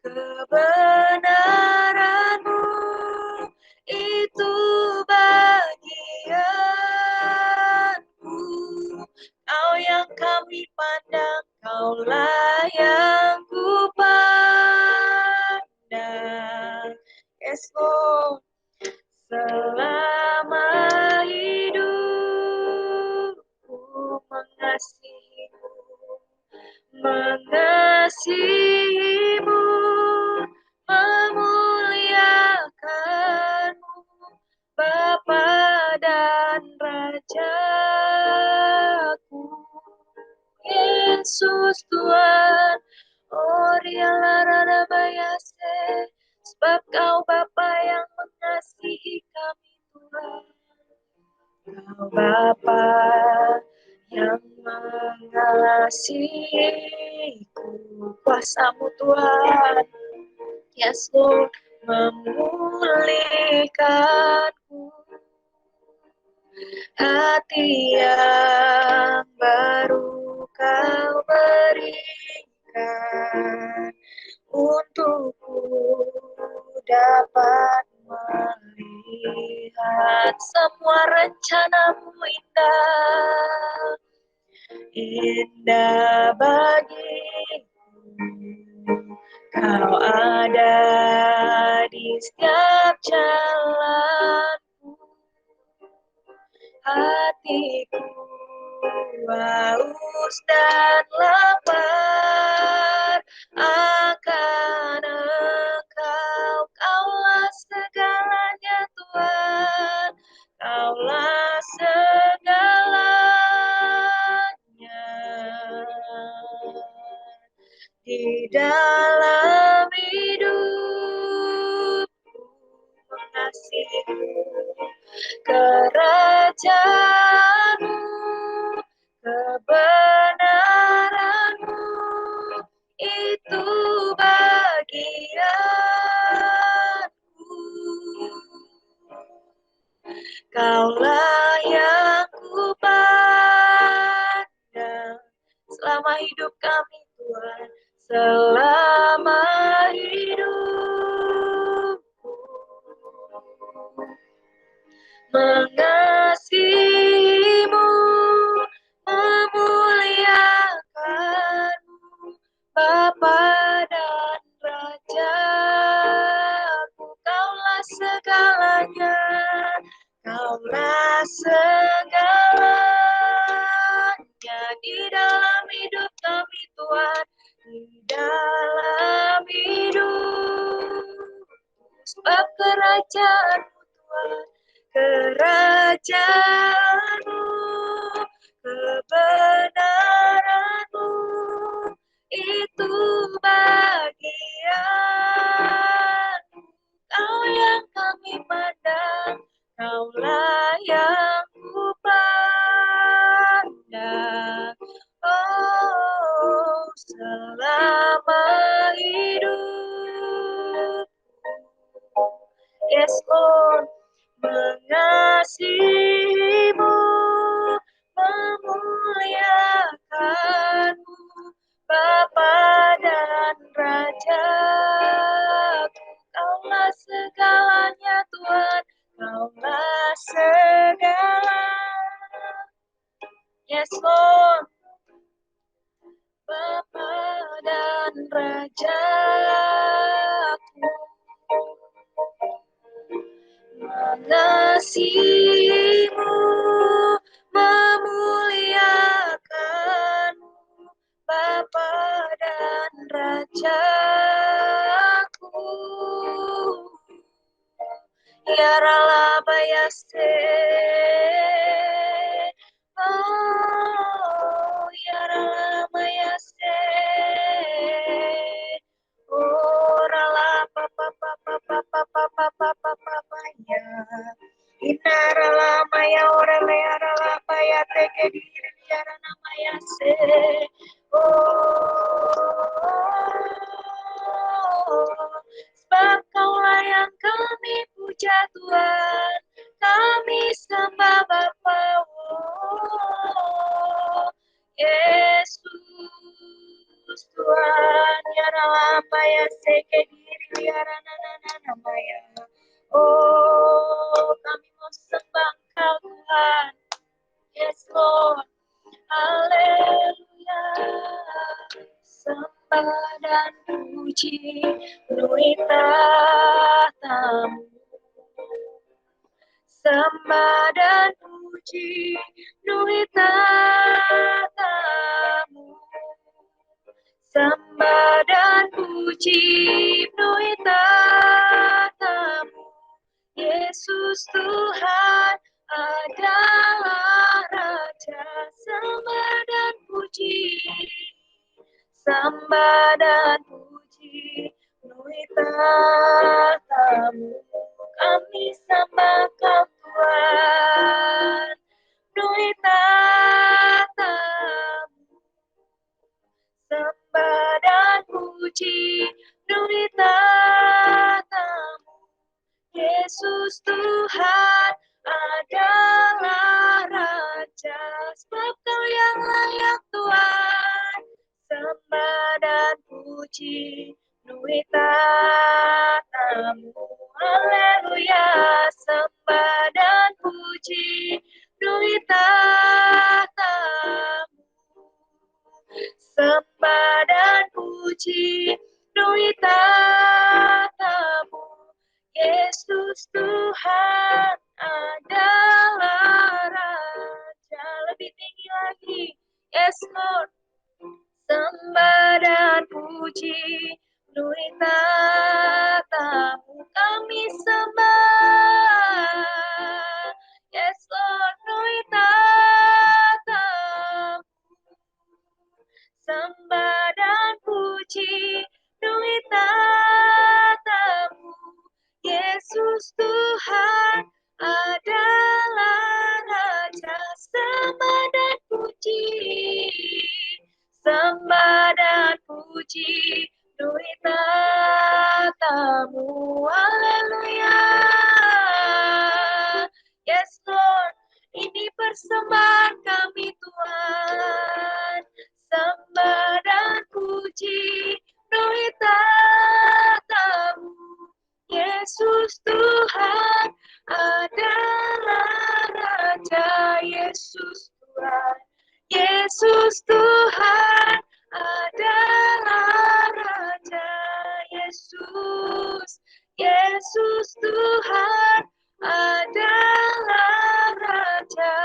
kebenaran-Mu, itu bagianku. Kau yang kami pandang, Kaulah yang ku pandang. Yes, Lord. Selama hidupku mengasihimu, memuliakanmu, Bapa dan Rajaku. Yesus Tuhan, Orialaradabayase, sebab Kau Bapa yang mengasihi kami Tuhan. Kau Bapa yang mengasihiku, kuasa-Mu Tuhan, yes Lord, memulihkanku, hati yang baru Kau berikan, untukku dapat melihat semua rencana-Mu indah, indah bagiku. Kau ada di setiap jalanku, hatiku haus dan lapar akan Engkau. Kaulah segalanya Tuhan, Kaulah segalanya di dalam hidupku. Mengasihimu, kerajaan-Mu, kebenaran-Mu, itu bagianku. Kaulah yang ku pandang selama hidup kami Tuhan, selama hidupku. Mengasihimu, memuliakanmu, Bapa dan Rajaku. Kaulah segalanya, Kaulah segalanya di dalam hidup kami Tuhan, di dalam hidup. Sebab kerajaan-Mu Tuhan, kerajaan-Mu, kebenaran-Mu, itu bagianku. Kau yang kami pandang, Kaulah yang ku pandang. dan Rajaku, mengasihimu, memuliakanmu, Bapa dan Rajaku. Ya Rala Bayase, oh ya Rala Bayase, oh Rala Papa Papa Papa Papa Papa Papa ya. Ina Rala Maya Orale Rala Paya Teke Diri Rana Maya Se, sebab Kaulah yang kami puja Tuhan, kami sembah Bapa, Yesus Tuhan, ya Rapa ya seke diri ya rana maya. Oh, kami mau sembah Kau Tuhan, yes Lord, haleluya. Sembah dan puji penuhi tahta-Mu. Sembah dan puji penuhi tahta-Mu. Sembah dan puji penuhi tahta-Mu. Yesus Tuhan adalah Raja. Sembah dan puji, sembah dan puji penuhi tahta-Mu. Kami sembah Kau Tuhan, penuhi tahta-Mu. Sembah dan puji penuhi tahta-Mu. Yesus Tuhan adalah Raja. Sebab Kau yang layak Tuhan, sembah dan puji penuhi tahta-Mu. Haleluya, sembah dan puji penuhi tahta-Mu. Sembah dan puji penuhi tahta-Mu. Yesus Tuhan adalah Raja. Lebih tinggi lagi, yes Lord. Sembah dan puji penuhi tahta-Mu. Kami sembah, yes Lord, penuhi tahta-Mu. Sembah dan puji penuhi tahta-Mu. Yesus Tuhan adalah Raja. Sembah dan puji, sembah dan puji penuhi tahta-Mu. Haleluya. Yes Lord, ini persembahan kami Tuhan. Sembah dan puji penuhi tahta-Mu. Yesus Tuhan adalah Raja. Yesus Tuhan, Yesus Tuhan adalah Raja. Yesus, Yesus Tuhan adalah Raja.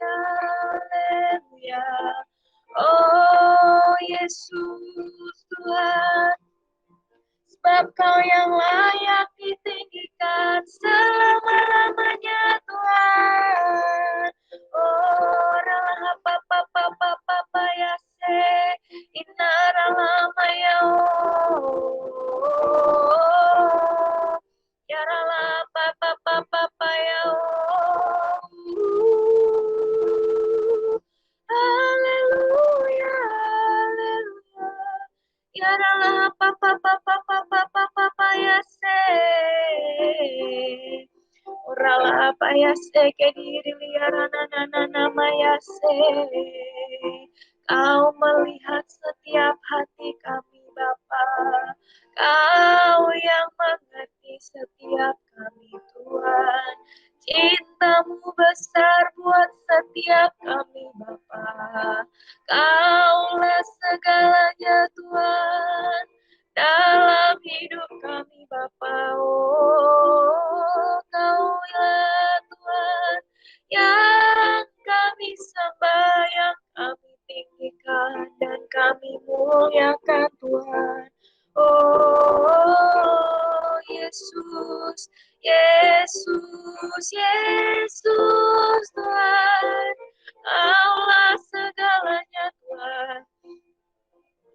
Haleluya, oh Yesus Tuhan. Sebab Kau yang layak ditinggikan selama-lamanya Tuhan. Oh, rala papa papa papa ya se, inara lama ya oh, ya rala papa papa ya oh. Haleluya, haleluya. Ya rala papa papa papa papa ya se, rala apa ya se ke diri liara nana ya se. Kau melihat setiap hati kami Bapa, Kau yang mengerti setiap kami Tuhan. Cinta-Mu besar buat setiap kami Bapa. Kaulah segala muliakan Tuhan. Oh Yesus, Yesus, Yesus Tuhan, Allah segalanya Tuhan.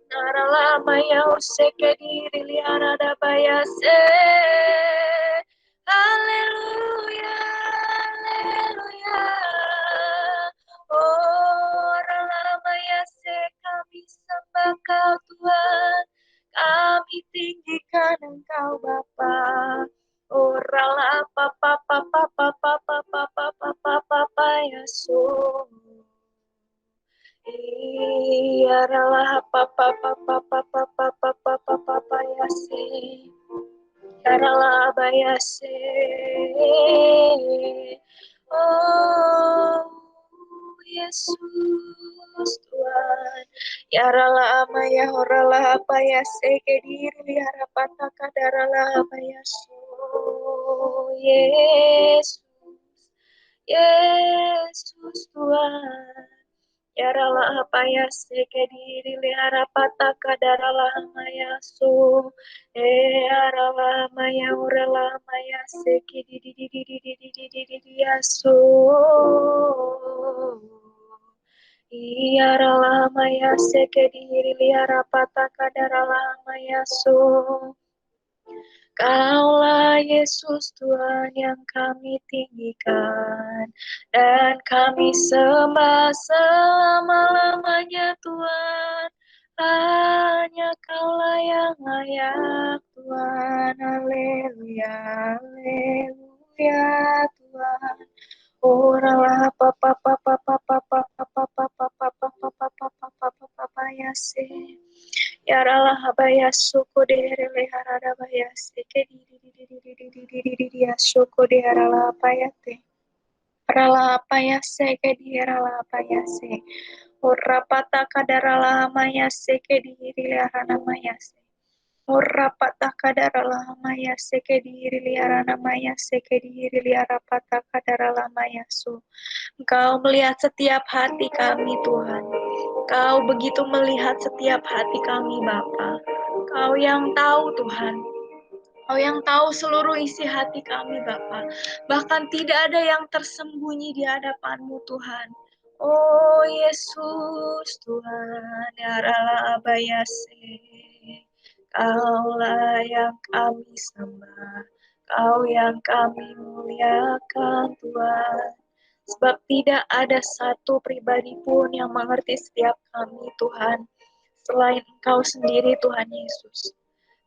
Narala maya useke diri liara da bayase. Haleluya, haleluya. Oh, rala maya se kami sembah Kau Tuhan. Kami tinggikan Engkau Bapa. Oh, rala papa papa papa papa papa papa Yesus. Iya rala papa papa papa papa papa papa Yase. Rala bayase. Oh Yesus Tuhan. Ya rala amaya horala apa yase kediri harapata kadarala apa yaso. Yesus. Yesus Tuhan. Ya rala apa ya sekediri lihara pata kadarala maya so rala maya urala maya sekediri ya so iya rala maya sekediri lihara pata kadarala maya so. Kaulah Yesus Tuhan yang kami tinggikan dan kami sembah selama-lamanya Tuhan. Hanya Kaulah yang layak Tuhan. Haleluya, haleluya Tuhan. Oralah papa papa papa papa papa papa papa papa papa ya se. Ya rala habaya suku dere leharada baya seke di suku dere rala apaya te. Rala apaya seke di rala apaya se. Urapata kadarala maya seke di leharana maya se. Urapata kadarala maya seke di leharana maya seke di leharapata kadarala maya su. Engkau melihat setiap hati kami Tuhan. Kau begitu melihat setiap hati kami Bapa. Kau yang tahu Tuhan. Kau yang tahu seluruh isi hati kami Bapa. Bahkan tidak ada yang tersembunyi di hadapan-Mu Tuhan. Oh Yesus Tuhan, ya rala abayase. Kaulah yang kami sembah. Kau yang kami muliakan Tuhan. Sebab tidak ada satu pribadi pun yang mengerti setiap kami, Tuhan, selain Engkau sendiri, Tuhan Yesus.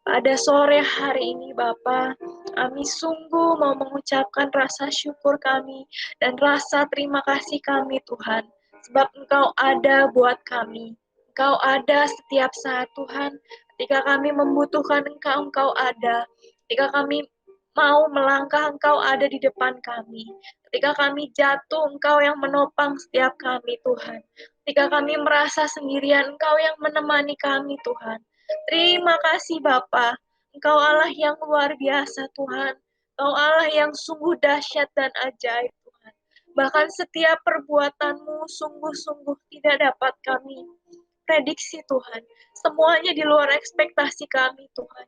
Pada sore hari ini, Bapa, kami sungguh mau mengucapkan rasa syukur kami dan rasa terima kasih kami, Tuhan. Sebab Engkau ada buat kami. Engkau ada setiap saat, Tuhan. Ketika kami membutuhkan Engkau, Engkau ada. Ketika kami mau melangkah, Engkau ada di depan kami. Ketika kami jatuh, Engkau yang menopang setiap kami, Tuhan. Ketika kami merasa sendirian, Engkau yang menemani kami, Tuhan. Terima kasih, Bapa. Engkau Allah yang luar biasa, Tuhan. Engkau Allah yang sungguh dahsyat dan ajaib, Tuhan. Bahkan setiap perbuatan-Mu sungguh-sungguh tidak dapat kami prediksi, Tuhan. Semuanya di luar ekspektasi kami, Tuhan.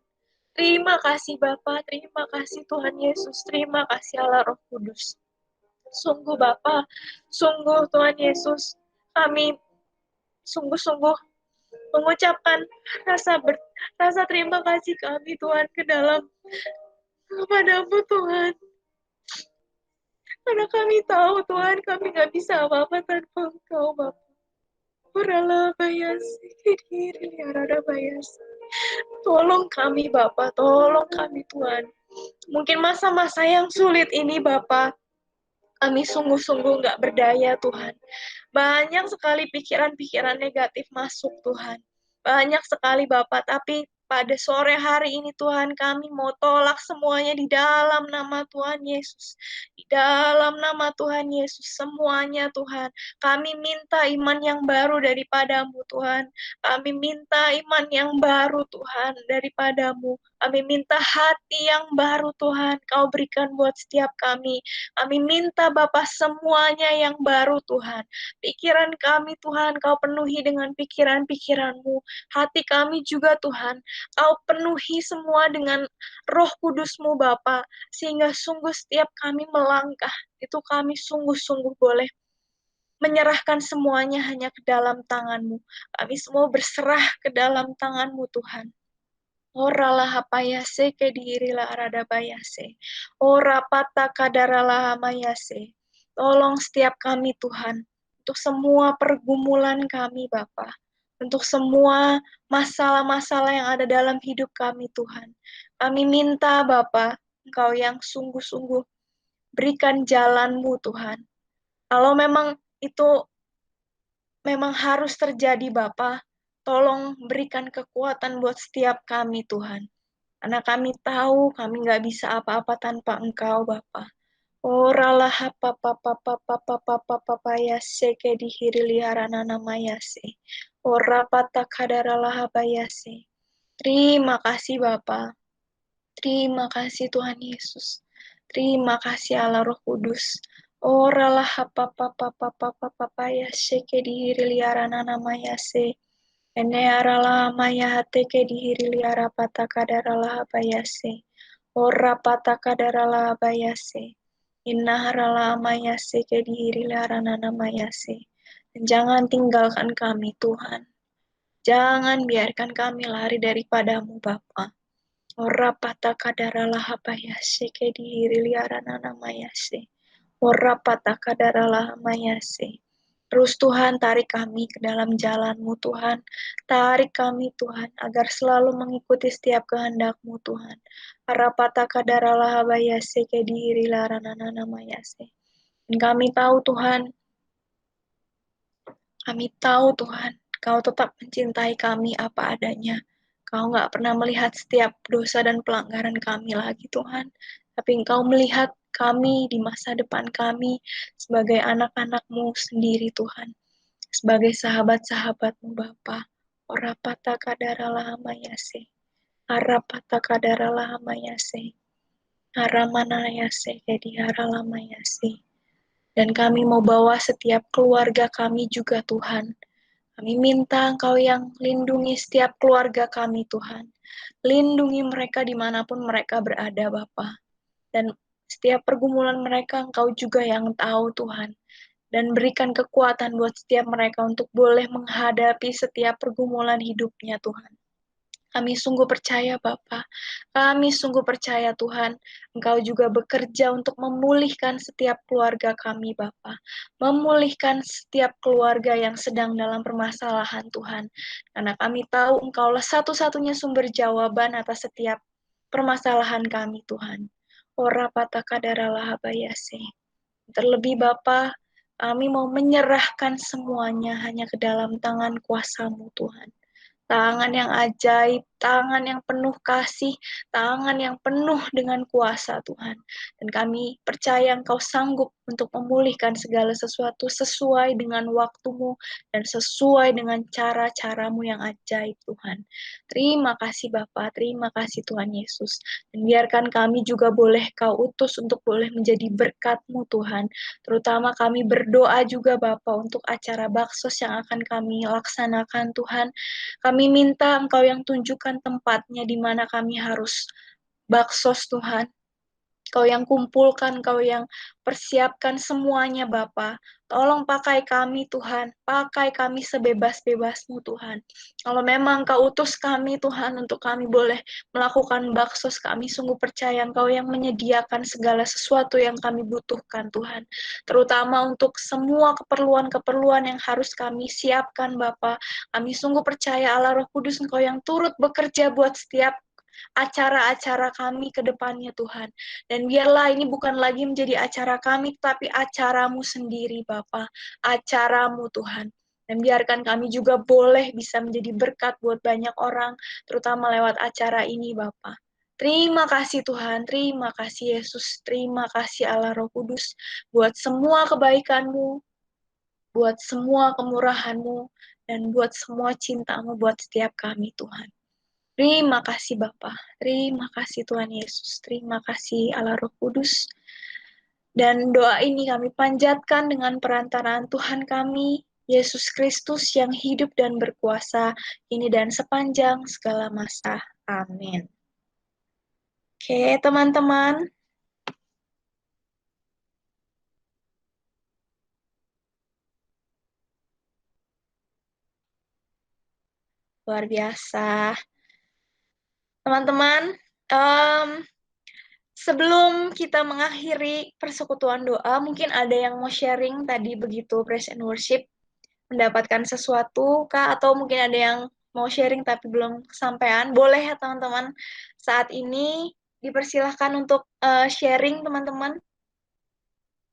Terima kasih, Bapa. Terima kasih, Tuhan Yesus. Terima kasih, Allah Roh Kudus. Sungguh Bapa, sungguh Tuhan Yesus, kami sungguh-sungguh mengucapkan rasa terima kasih kami Tuhan ke dalam kepadamu Tuhan. Karena kami tahu Tuhan kami gak bisa apa-apa tanpa Engkau Bapa. Urala bayas, kiri arada bayas. Tolong kami Bapa, tolong kami Tuhan. Mungkin masa-masa yang sulit ini Bapa, kami sungguh-sungguh gak berdaya Tuhan. Banyak sekali pikiran-pikiran negatif masuk Tuhan. Banyak sekali Bapak, tapi pada sore hari ini Tuhan kami mau tolak semuanya di dalam nama Tuhan Yesus. Di dalam nama Tuhan Yesus semuanya Tuhan. Kami minta iman yang baru daripadamu Tuhan. Kami minta iman yang baru Tuhan daripadamu. Kami minta hati yang baru Tuhan, Kau berikan buat setiap kami. Kami minta Bapa semuanya yang baru Tuhan. Pikiran kami Tuhan, Kau penuhi dengan pikiran-pikiran-Mu. Hati kami juga Tuhan, Kau penuhi semua dengan Roh Kudus-Mu Bapa, sehingga sungguh setiap kami melangkah, itu kami sungguh-sungguh boleh menyerahkan semuanya hanya ke dalam tangan-Mu. Kami semua berserah ke dalam tangan-Mu Tuhan. Ora laha payase ke dirilah arada payase. Ora pata kadaralah mayase. Tolong setiap kami Tuhan, untuk semua pergumulan kami Bapa, untuk semua masalah-masalah yang ada dalam hidup kami Tuhan. Kami minta Bapa, Engkau yang sungguh-sungguh berikan jalan-Mu Tuhan. Kalau memang itu memang harus terjadi Bapa, tolong berikan kekuatan buat setiap kami Tuhan. Karena kami tahu kami nggak bisa apa-apa tanpa Engkau Bapa. Oralah apa ya seke dihiri liharana namanya se. Ora pata kadaralah ya se. Terima kasih Bapa. Terima kasih Tuhan Yesus. Terima kasih Allah Roh Kudus. Oralah apa ya seke dihiri liharana namanya se. Ene arala maya hateke dihiri liara pata kadaralah bayase. Ora pata kadaralah bayase. Inna harala mayase ke dihiri liara nana mayase. Dan jangan tinggalkan kami Tuhan. Jangan biarkan kami lari daripadamu Bapa. Ora pata kadaralah bayase ke dihiri liara nana mayase. Ora pata kadaralah mayase. Terus Tuhan tarik kami ke dalam jalan-Mu Tuhan. Tarik kami Tuhan agar selalu mengikuti setiap kehendak-Mu Tuhan. Harapata kadaralah bayase ke diri laranana namayase. Dan kami tahu Tuhan, Kau tetap mencintai kami apa adanya. Kau nggak pernah melihat setiap dosa dan pelanggaran kami lagi Tuhan. Tapi Engkau melihat kami di masa depan kami sebagai anak-anak-Mu sendiri Tuhan. Sebagai sahabat-sahabat-Mu Bapa. Orapata kadaralah mayase. Harapata kadaralah mayase. Haramanayase kedi haralamayase. Dan kami mau bawa setiap keluarga kami juga Tuhan. Kami minta Engkau yang lindungi setiap keluarga kami Tuhan. Lindungi mereka dimanapun mereka berada Bapa. Dan setiap pergumulan mereka Engkau juga yang tahu Tuhan. Dan berikan kekuatan buat setiap mereka untuk boleh menghadapi setiap pergumulan hidupnya Tuhan. Kami sungguh percaya Bapa, kami sungguh percaya Tuhan, Engkau juga bekerja untuk memulihkan setiap keluarga kami Bapa, memulihkan setiap keluarga yang sedang dalam permasalahan Tuhan, karena kami tahu Engkaulah satu-satunya sumber jawaban atas setiap permasalahan kami Tuhan. Ora pata kadaralah bayase. Terlebih Bapa, kami mau menyerahkan semuanya hanya ke dalam tangan kuasa-Mu Tuhan. Tangan yang ajaib, tangan yang penuh kasih, tangan yang penuh dengan kuasa Tuhan. Dan kami percaya Engkau sanggup untuk memulihkan segala sesuatu sesuai dengan waktu-Mu dan sesuai dengan cara-cara-Mu yang ajaib Tuhan. Terima kasih Bapa, terima kasih Tuhan Yesus. Dan biarkan kami juga boleh Kau utus untuk boleh menjadi berkat-Mu Tuhan. Terutama kami berdoa juga Bapa untuk acara baksos yang akan kami laksanakan Tuhan. Kami minta Engkau yang tunjukkan tempatnya di mana kami harus baksos Tuhan. Kau yang kumpulkan, Kau yang persiapkan semuanya Bapa. Tolong pakai kami Tuhan, pakai kami sebebas-bebas-Mu Tuhan. Kalau memang Kau utus kami Tuhan untuk kami boleh melakukan baksos, kami sungguh percaya Engkau yang menyediakan segala sesuatu yang kami butuhkan Tuhan. Terutama untuk semua keperluan-keperluan yang harus kami siapkan Bapa. Kami sungguh percaya Allah Roh Kudus Engkau yang turut bekerja buat setiap acara-acara kami ke depannya Tuhan. Dan biarlah ini bukan lagi menjadi acara kami, tapi acaramu sendiri Bapa, acaramu Tuhan. Dan biarkan kami juga boleh bisa menjadi berkat buat banyak orang, terutama lewat acara ini Bapa. Terima kasih Tuhan, terima kasih Yesus, terima kasih Allah Roh Kudus, buat semua kebaikan-Mu, buat semua kemurahan-Mu, dan buat semua cinta-Mu buat setiap kami Tuhan. Terima kasih Bapa, terima kasih Tuhan Yesus, terima kasih Allah Roh Kudus. Dan doa ini kami panjatkan dengan perantaraan Tuhan kami, Yesus Kristus yang hidup dan berkuasa, kini dan sepanjang segala masa. Amin. Oke, teman-teman. Luar biasa. Teman-teman, sebelum kita mengakhiri persekutuan doa, mungkin ada yang mau sharing tadi begitu praise and worship, mendapatkan sesuatu kah? Atau mungkin ada yang mau sharing tapi belum kesampaian. Boleh ya teman-teman, saat ini dipersilahkan untuk sharing teman-teman.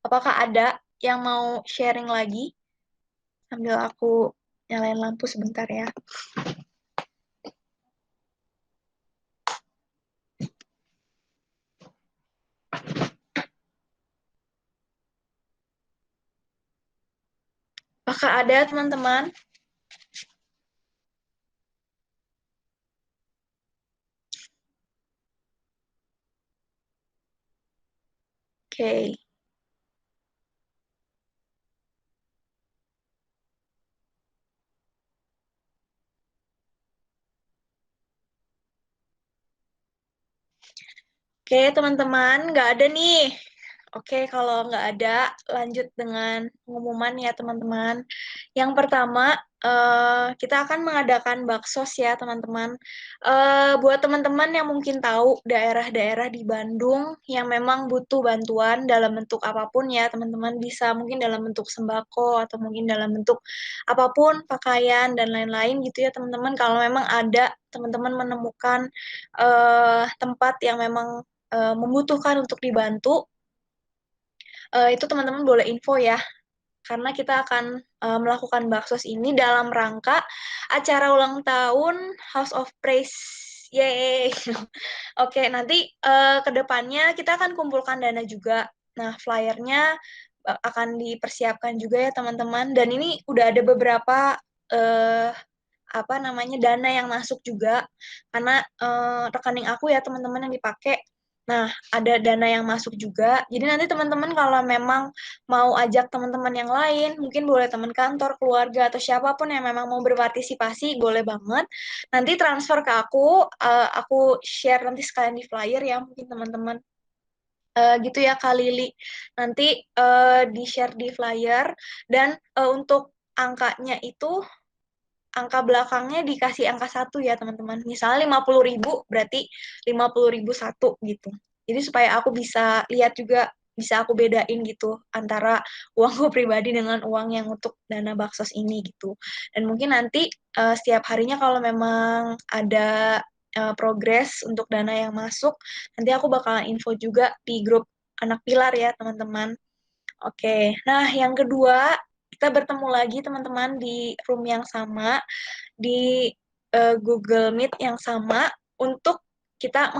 Apakah ada yang mau sharing lagi? Sambil aku nyalain lampu sebentar ya. Apakah ada teman-teman? Oke. Oke, teman-teman, nggak ada nih. Oke, kalau nggak ada, lanjut dengan pengumuman ya, teman-teman. Yang pertama, kita akan mengadakan baksos ya, teman-teman. Buat teman-teman yang mungkin tahu daerah-daerah di Bandung yang memang butuh bantuan dalam bentuk apapun ya, teman-teman. Bisa mungkin dalam bentuk sembako atau mungkin dalam bentuk apapun, pakaian, dan lain-lain gitu ya, teman-teman. Kalau memang ada teman-teman menemukan tempat yang memang membutuhkan untuk dibantu, itu teman-teman boleh info ya, karena kita akan melakukan baksos ini dalam rangka acara ulang tahun House of Praise. Yeay. Oke, nanti ke depannya kita akan kumpulkan dana juga. Nah, flyernya akan dipersiapkan juga ya teman-teman. Dan ini udah ada beberapa apa namanya dana yang masuk juga, karena rekening aku ya teman-teman yang dipakai. Nah, ada dana yang masuk juga. Jadi nanti teman-teman kalau memang mau ajak teman-teman yang lain, mungkin boleh teman kantor, keluarga, atau siapapun yang memang mau berpartisipasi, boleh banget. Nanti transfer ke aku share nanti sekalian di flyer ya, mungkin teman-teman. Gitu ya Kak Lili. Nanti di-share di flyer, dan untuk angkanya itu angka belakangnya dikasih angka 1 ya teman-teman. Misalnya 50.000 berarti 50.000 satu gitu. Jadi supaya aku bisa lihat juga, bisa aku bedain gitu antara uangku pribadi dengan uang yang untuk dana baksos ini gitu. Dan mungkin nanti setiap harinya kalau memang ada progres untuk dana yang masuk, nanti aku bakalan info juga di grup anak pilar ya teman-teman. Oke, nah yang kedua, kita bertemu lagi teman-teman di room yang sama, di Google Meet yang sama, untuk kita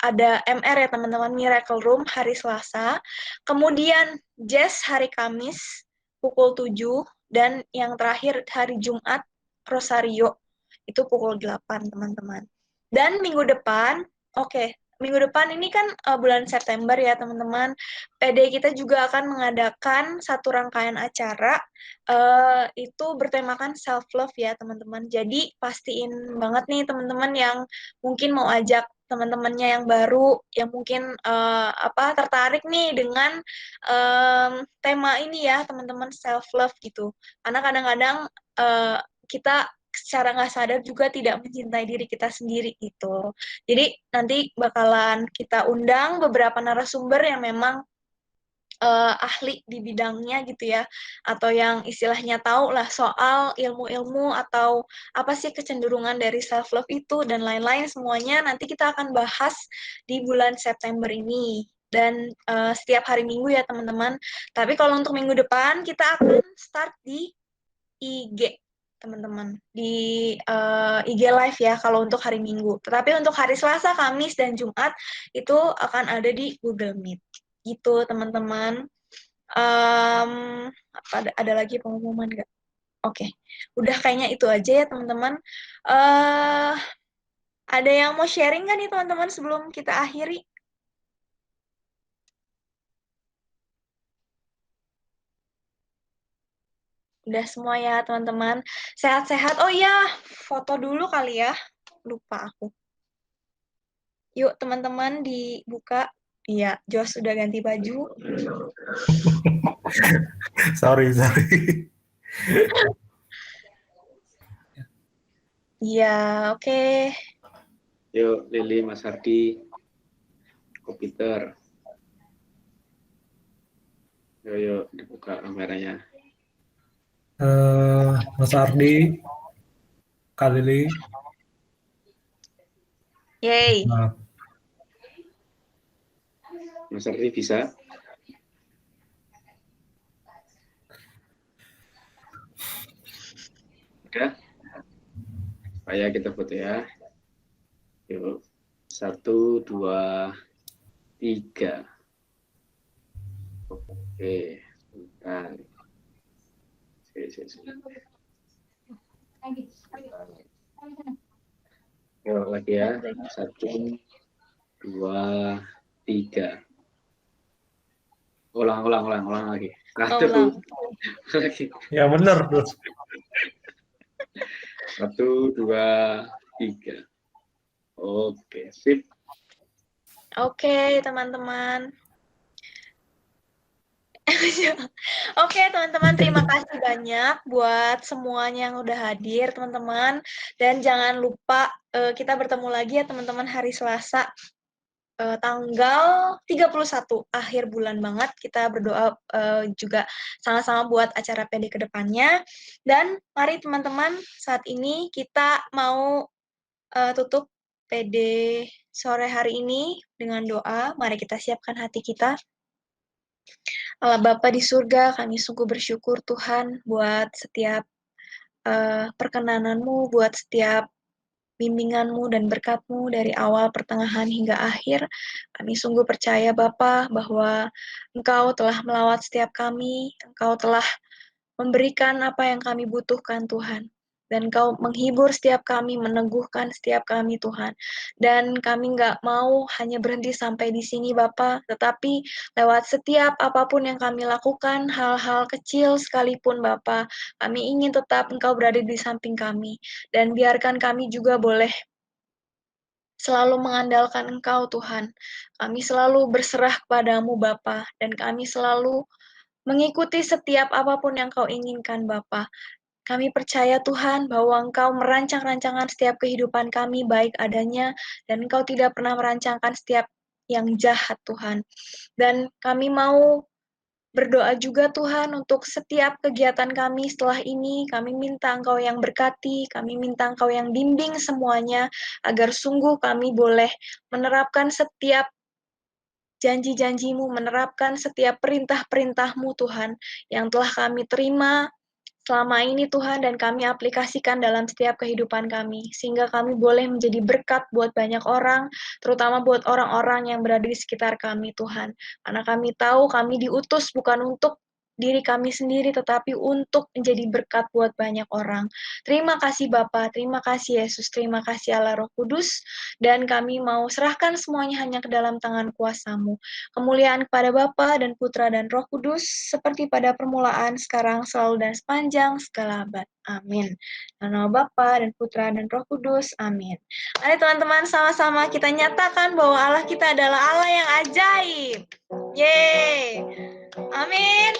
ada MR ya teman-teman, Miracle Room hari Selasa, kemudian Jazz hari Kamis pukul 7, dan yang terakhir hari Jumat Rosario, itu pukul 8 teman-teman. Dan minggu depan, minggu depan ini kan bulan September ya teman-teman, PD kita juga akan mengadakan satu rangkaian acara, itu bertemakan self love ya teman-teman. Jadi pastiin banget nih teman-teman yang mungkin mau ajak teman-temannya yang baru, yang mungkin tertarik nih dengan tema ini ya teman-teman, self love gitu. Karena kadang-kadang kita secara nggak sadar juga tidak mencintai diri kita sendiri gitu. Jadi nanti bakalan kita undang beberapa narasumber yang memang ahli di bidangnya gitu ya, atau yang istilahnya tahu lah soal ilmu-ilmu atau apa sih kecenderungan dari self love itu dan lain-lain, semuanya nanti kita akan bahas di bulan September ini, dan setiap hari Minggu ya teman-teman. Tapi kalau untuk minggu depan kita akan start di IG teman-teman, di IG live ya kalau untuk hari Minggu. Tetapi untuk hari Selasa, Kamis, dan Jumat itu akan ada di Google Meet gitu teman-teman. Ada lagi pengumuman nggak? Oke, udah kayaknya itu aja ya teman-teman. Ada yang mau sharing nggak nih teman-teman sebelum kita akhiri? Udah semua ya teman-teman. Sehat-sehat. Oh iya, foto dulu kali ya. Lupa aku. Yuk teman-teman dibuka. Iya, Jos sudah ganti baju. Sorry. Iya, oke. Yuk, Lili, Mas Hardi, Ko Peter. Yuk, dibuka kameranya. Mas Ardi, Kak Lili. Yeay. Nah, Mas Hardi bisa? Udah? Supaya kita foto ya. Yuk, 1, 2, 3. Oke, bentar. Sini. Yuk, lagi ya. 1, 2, 3. Ulang lagi. 1, Ulang. lagi. ya bener terus. 1, 2, 3. Oke, sip. Oke, teman-teman. Oke, teman-teman, terima kasih banyak buat semuanya yang udah hadir, teman-teman. Dan jangan lupa kita bertemu lagi ya, teman-teman, hari Selasa tanggal 31 akhir bulan banget. Kita berdoa juga sama-sama buat acara PD ke depannya. Dan mari teman-teman, saat ini kita mau tutup PD sore hari ini dengan doa. Mari kita siapkan hati kita. Allah Bapa di surga, kami sungguh bersyukur Tuhan buat setiap perkenanan-Mu, buat setiap bimbingan-Mu dan berkat-Mu dari awal, pertengahan, hingga akhir. Kami sungguh percaya Bapa bahwa Engkau telah melawat setiap kami, Engkau telah memberikan apa yang kami butuhkan Tuhan. Dan Engkau menghibur setiap kami, meneguhkan setiap kami Tuhan. Dan kami nggak mau hanya berhenti sampai di sini Bapa, tetapi lewat setiap apapun yang kami lakukan, hal-hal kecil sekalipun Bapa, kami ingin tetap Engkau berada di samping kami. Dan biarkan kami juga boleh selalu mengandalkan Engkau Tuhan. Kami selalu berserah kepadamu Bapa, dan kami selalu mengikuti setiap apapun yang Kau inginkan Bapa. Kami percaya Tuhan bahwa Engkau merancang rancangan setiap kehidupan kami baik adanya, dan Engkau tidak pernah merancangkan setiap yang jahat Tuhan. Dan kami mau berdoa juga Tuhan untuk setiap kegiatan kami setelah ini. Kami minta Engkau yang berkati, kami minta Engkau yang bimbing semuanya, agar sungguh kami boleh menerapkan setiap janji-janji-Mu, menerapkan setiap perintah-perintah-Mu Tuhan, yang telah kami terima selama ini Tuhan, dan kami aplikasikan dalam setiap kehidupan kami, sehingga kami boleh menjadi berkat buat banyak orang, terutama buat orang-orang yang berada di sekitar kami Tuhan. Karena kami tahu kami diutus bukan untuk diri kami sendiri, tetapi untuk menjadi berkat buat banyak orang. Terima kasih Bapa, terima kasih Yesus, terima kasih Allah Roh Kudus, dan kami mau serahkan semuanya hanya ke dalam tangan kuasa-Mu. Kemuliaan kepada Bapa dan Putra dan Roh Kudus, seperti pada permulaan, sekarang, selalu, dan sepanjang segala abad. Amin. Dalam nama Bapa dan Putra dan Roh Kudus. Amin. Mari teman-teman sama-sama kita nyatakan bahwa Allah kita adalah Allah yang ajaib. Yeay. Amin.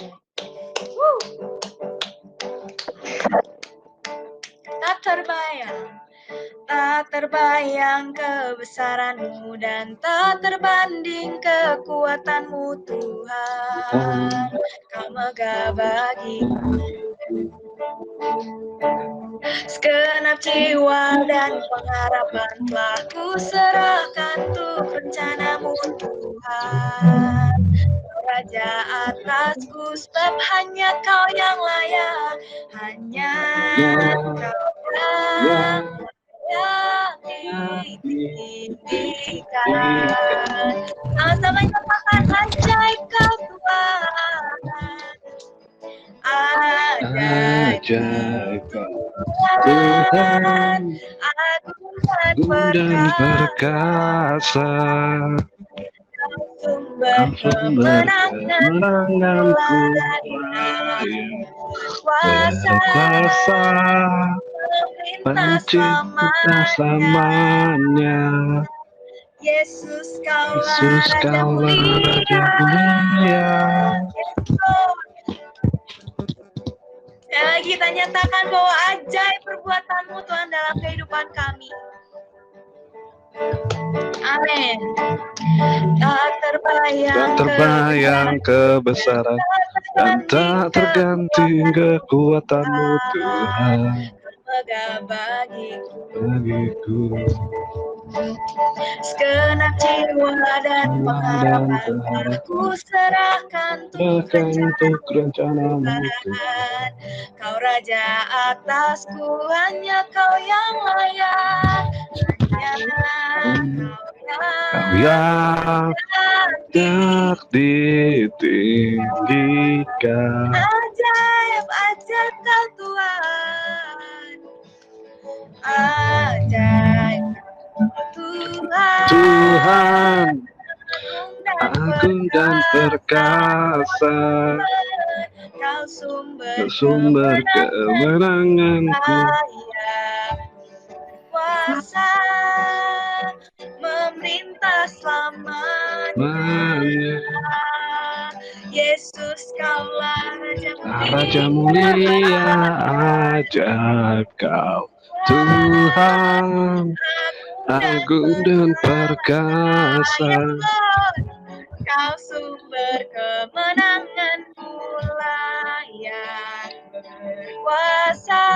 Tak terbayang kebesaran-Mu, dan tak terbanding kekuatan-Mu Tuhan. Kau megah bagiku segenap jiwa dan pengharapan, telah ku serahkan untuk rencana-Mu Tuhan. Raja atasku, sebab hanya Kau yang layak, hanya Kau yang ditinggikan. Sama-sama nyatakan, ajaib Kau Tuhan, ajaib Tuhan, aku dan perkasa, sumber kemenanganku, berkuasa mencipta mencipta selamanya. Yesus Yesus kaulah Raja kaulah Raja mulia. Sekali lagi kita nyatakan bahwa ajaib perbuatan-Mu Tuhan dalam kehidupan kami. Amin. Tak terbayang kebesaran dan tak terganti kekuatan-Mu Tuhan bagiku. Segenap jiwa dan pengharapan ku serahkan untuk rencana-Mu Tuhan. Kau Raja atasku, hanya Kau yang layak. Kau yang ditinggikan. Ajaib, ajaib Kau Tuhan. Ajaib Tuhan, agung dan perkasa, Kau sumber kemenanganku, kuasa memerintah selamanya. Yesus kaulah Raja mulia, ajaib Kau Tuhan, agung dan perkasa, Kau sumber kemenanganku, layak berkuasa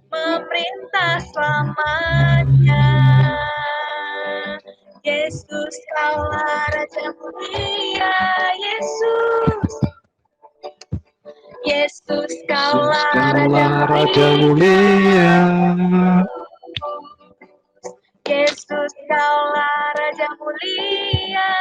memerintah selamanya. Yesus kaulah Raja mulia, Yesus. Yesus kaulah Raja mulia. Yesus kaulah Raja mulia.